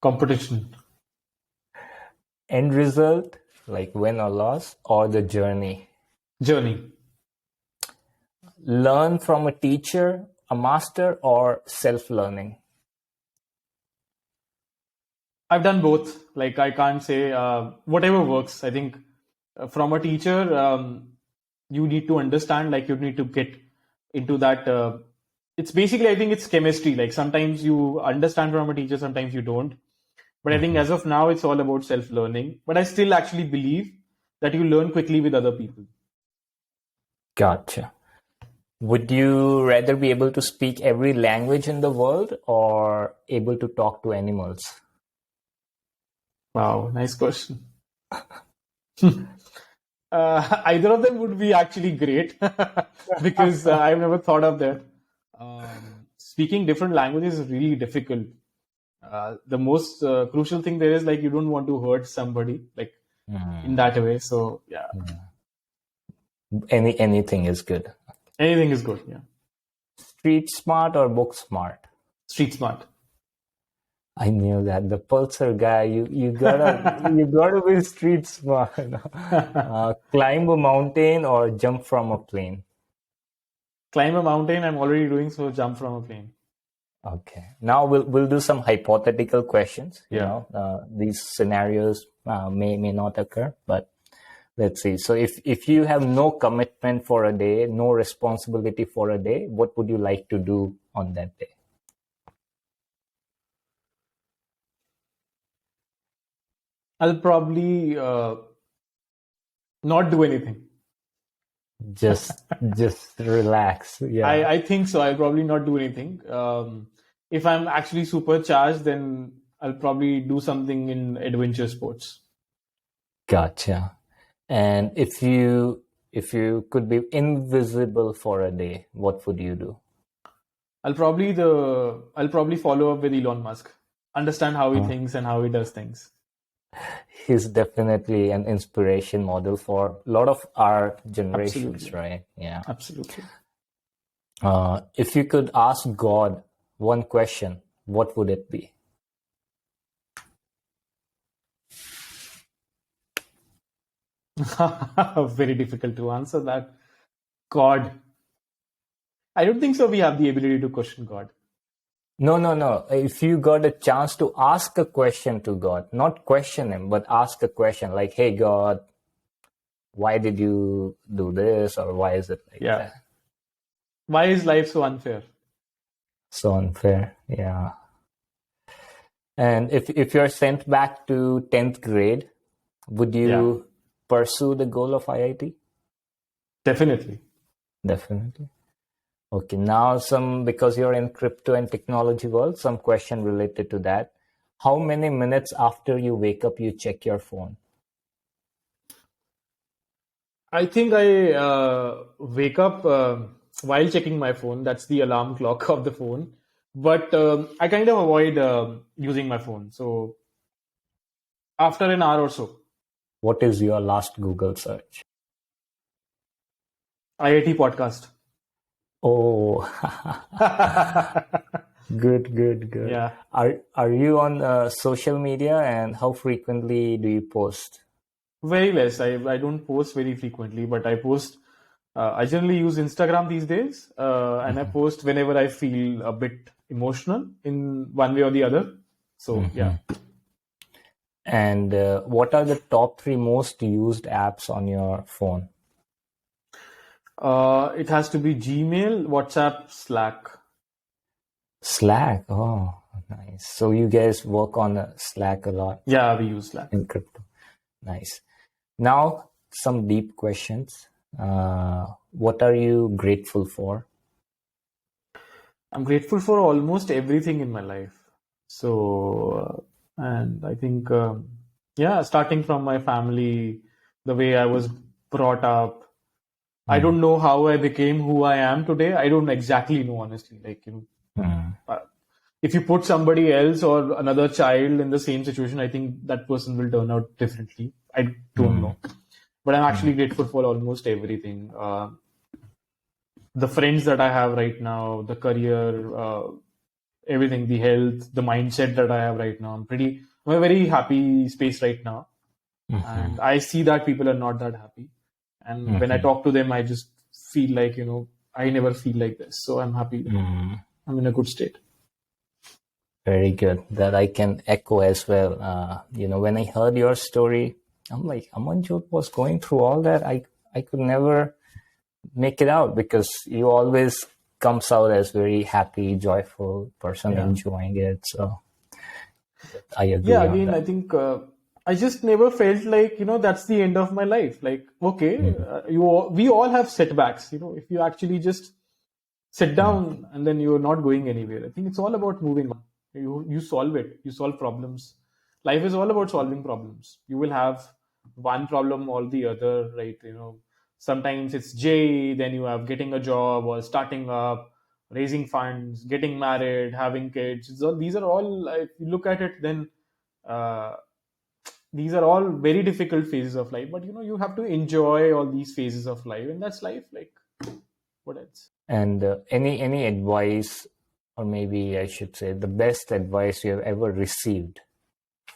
A: Competition.
B: End result, like win or loss, or the journey?
A: Journey.
B: Learn from a teacher, a master, or self-learning?
A: I've done both. Like I can't say whatever works. I think from a teacher, you need to understand. Like you need to get into that. It's basically, I think it's chemistry. Like sometimes you understand from a teacher, sometimes you don't. But I think as of now, it's all about self-learning. But I still actually believe that you learn quickly with other people.
B: Gotcha. Would you rather be able to speak every language in the world or able to talk to animals?
A: Wow, nice question. Either of them would be actually great because I've never thought of that. Speaking different languages is really difficult. The most crucial thing there is like you don't want to hurt somebody like in that way. So yeah,
B: Anything is good.
A: anything is good. Yeah,
B: Street smart or book smart?
A: street smart.
B: I knew that the Pulsar guy. You gotta be street smart. Climb a mountain or jump from a plane.
A: Climb a mountain. I'm already doing so. Jump from a plane.
B: Okay. Now we'll do some hypothetical questions.
A: Yeah.
B: These scenarios may not occur, but let's see. So if you have no commitment for a day, no responsibility for a day, what would you like to do on that day?
A: I'll probably not do anything.
B: Just just relax. Yeah.
A: I think so. I'll probably not do anything. If I'm actually supercharged, then I'll probably do something in adventure sports.
B: Gotcha. And if you could be invisible for a day, what would you do?
A: I'll probably follow up with Elon Musk, understand how he thinks and how he does things.
B: He's definitely an inspiration model for a lot of our generations,
A: Absolutely.
B: right? Yeah.
A: Absolutely.
B: If you could ask God one question, what would it be?
A: Very difficult to answer that. God. I don't think so. We have the ability to question God.
B: No. If you got a chance to ask a question to God, not question him, but ask a question like, hey, God, why did you do this? Or why is it like
A: Yeah.
B: that?
A: Why is life so unfair?
B: So unfair. Yeah. And if you're sent back to 10th grade, would you pursue the goal of IIT?
A: Definitely.
B: Definitely. Okay, now because you're in crypto and technology world, some question related to that. How many minutes after you wake up you check your phone?
A: I think I wake up while checking my phone. That's the alarm clock of the phone. But I kind of avoid using my phone. So after an hour or so,
B: What is your last Google search?
A: IIT podcast.
B: Oh, good, good, good.
A: Yeah,
B: Are you on social media, and how frequently do you post?
A: very less. I don't post very frequently, but I post. I generally use Instagram these days, and I
B: Mhm,
A: post whenever I feel a bit emotional in one way or the other. So yeah,
B: mhm. And what are the top three most used apps on your phone?
A: it has to be Gmail, WhatsApp, Slack.
B: Slack. Oh, nice. So you guys work on Slack a lot
A: Yeah, we use Slack.
B: in crypto. Nice. Now, some deep questions. What are you grateful for?
A: I'm grateful for almost everything in my life. So, and I think, yeah, starting from my family, the way I was brought up, I
B: Mm,
A: don't know how I became who I am today. I don't exactly know, honestly. Like,
B: mm,
A: uh, if you put somebody else or another child in the same situation, I think that person will turn out differently. I don't
B: mm,
A: know. But I'm
B: mm,
A: actually grateful for almost everything. The friends that I have right now, the career, everything, the health, the mindset that I have right now. I'm a very happy space right now.
B: mhm,
A: And I see that people are not that happy. And when I
B: mhm,
A: talk to them, I just feel like, I never feel like this. So I'm happy.
B: mm.
A: I'm in a good state.
B: Very good. That I can echo as well. When I heard your story, I'm like, Amanjot was going through all that. I could never make it out because you always comes out as very happy, joyful person
A: Yeah.
B: enjoying it. So I
A: Yeah,
B: agree on
A: again, I
B: that.
A: think I just never felt like, that's the end of my life. Like, okay,
B: Mm,
A: we all have setbacks. If you actually just sit
B: mm,
A: down and then you're not going anywhere. I think it's all about moving on. You solve it. You solve problems. Life is all about solving problems. You will have one problem or the other, right? Sometimes it's J, then you have getting a job or starting up, raising funds, getting married, having kids. These are all, if you look at it, then uh, these are all very difficult phases of life. But you have to enjoy all these phases of life, and that's life. Like, what else?
B: And any advice, or maybe I should say, the best advice you have ever received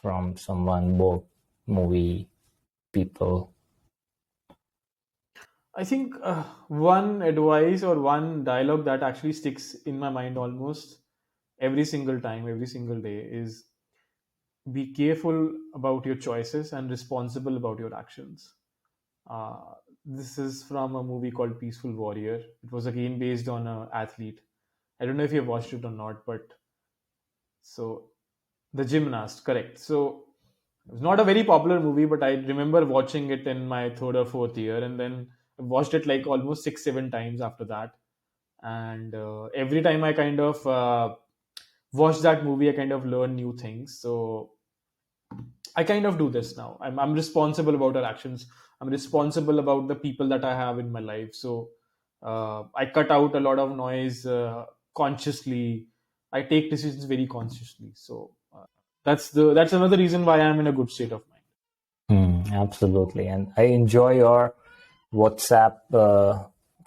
B: from someone, book, movie, people?
A: I think one advice or one dialogue that actually sticks in my mind almost every single time, every single day is be careful about your choices and responsible about your actions. This is from a movie called Peaceful Warrior. It was again based on an athlete. I don't know if you've watched it or not, but so the gymnast, correct. So it was not a very popular movie, but I remember watching it in my third or fourth year, and then I watched it like almost 6, 7 times after that. And every time I kind of watch that movie, I kind of learn new things. So I kind of do this now. I'm responsible about our actions. I'm responsible about the people that I have in my life. So I cut out a lot of noise consciously. I take decisions very consciously. So that's another reason why I'm in a good state of mind.
B: Absolutely. And I enjoy your WhatsApp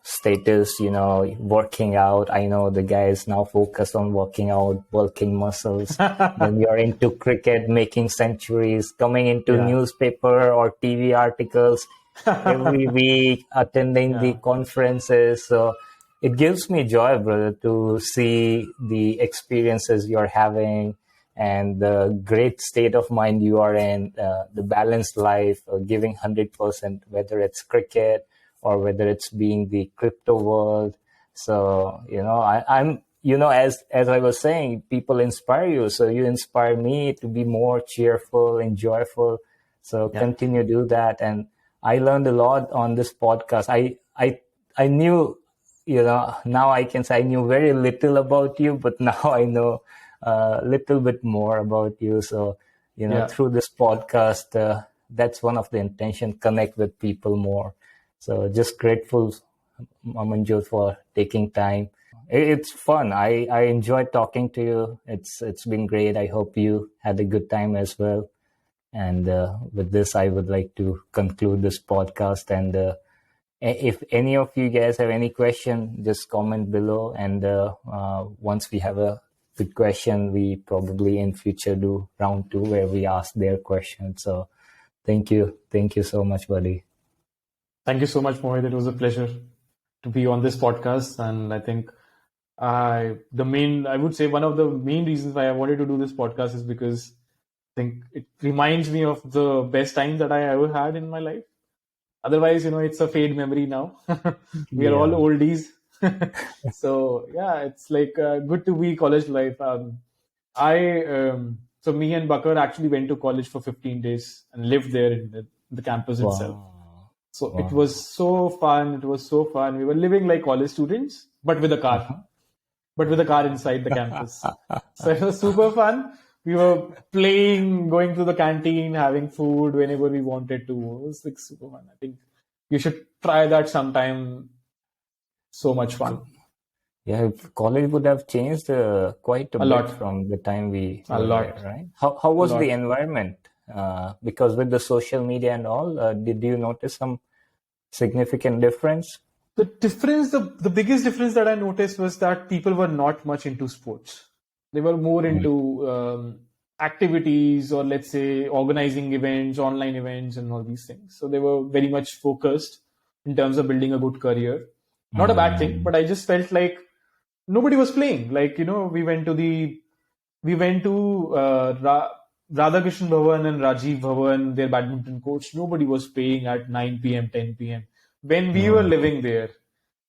B: status, working out. I know the guy is now focused on working out, bulking muscles. Then you're into cricket, making centuries, coming into
A: Yeah.
B: newspaper or TV articles every week, attending the
A: Yeah.
B: conferences. So it gives me joy, brother, to see the experiences you're having and the great state of mind you are in, the balanced life, giving 100%, whether it's cricket or whether it's being the crypto world. So, I'm, as I was saying, people inspire you. So you inspire me to be more cheerful and joyful. So
A: Yeah.
B: continue to do that. And I learned a lot on this podcast. I knew, now I can say I knew very little about you, but now I know a little bit more about you. So,
A: Yeah.
B: through this podcast, that's one of the intention, connect with people more. So just grateful, Amanjot, for taking time. It's fun. I enjoyed talking to you. It's been great. I hope you had a good time as well. And with this, I would like to conclude this podcast. And If any of you guys have any question, just comment below. And once we have a good question, we probably in future do round 2 where we ask their questions. So thank you so much, buddy.
A: Thank you so much, Mohit. It was a pleasure to be on this podcast, and I think I would say one of the main reasons why I wanted to do this podcast is because I think it reminds me of the best times that I ever had in my life. Otherwise, it's a fade memory now. We are all
B: Yeah.
A: oldies. So yeah, it's like good to be college life. So me and Bakar actually went to college for 15 days and lived there in the campus itself.
B: Wow.
A: So it
B: Wow.
A: was so fun. It was so fun. We were living like college students, but with a car,
B: Uh-huh.
A: inside the campus. So it was super fun. We were playing, going to the canteen, having food whenever we wanted to. It was like super fun. I think you should try that sometime. So much fun.
B: Yeah, college would have changed quite a
A: A
B: bit
A: lot.
B: from the time we
A: A
B: were there,
A: lot.
B: right? How
A: A
B: was the
A: lot.
B: environment? Because with the social media and all, did you notice some significant difference?
A: The biggest difference that I noticed was that people were not much into sports. They were more into activities, or let's say organizing events, online events, and all these things. So they were very much focused in terms of building a good career. Not a bad thing,
B: Mm.
A: but I just felt like nobody was playing. Like, we went to Radhakrishnan Bhavan and Rajiv Bhavan, their badminton coach. Nobody was playing at 9 p.m., 10 p.m. When we were
B: Mm.
A: living there,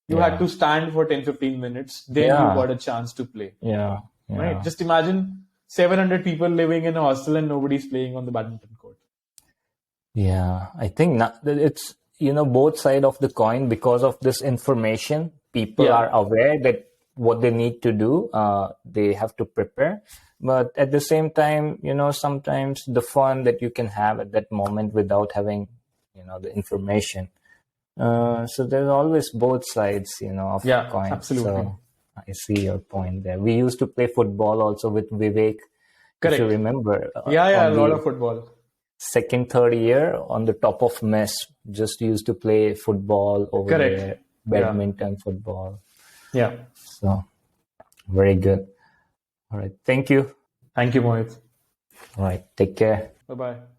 A: you had
B: Yeah,
A: to stand for 10, 15 minutes, then you
B: yeah,
A: got a chance to play.
B: yeah,
A: Right?
B: yeah.
A: Just imagine 700 people living in a hostel and nobody's playing on the badminton court.
B: Yeah, I think not, it's, both side of the coin. Because of this information, people
A: Yeah.
B: are aware that what they need to do, they have to prepare. But at the same time, sometimes the fun that you can have at that moment without having, the information. So there's always both sides, of the
A: Yeah,
B: coin.
A: absolutely.
B: So I see your point there. We used to play football also with Vivek, if you
A: Correct.
B: remember,
A: Yeah, a
B: on
A: lot
B: the
A: of football.
B: second, third year on the top of mess. Just used to play football over
A: Correct.
B: there,
A: Yeah.
B: badminton, football.
A: Yeah.
B: So very good. All right. Thank you.
A: Thank you, Mohit.
B: All right. Take care.
A: Bye bye.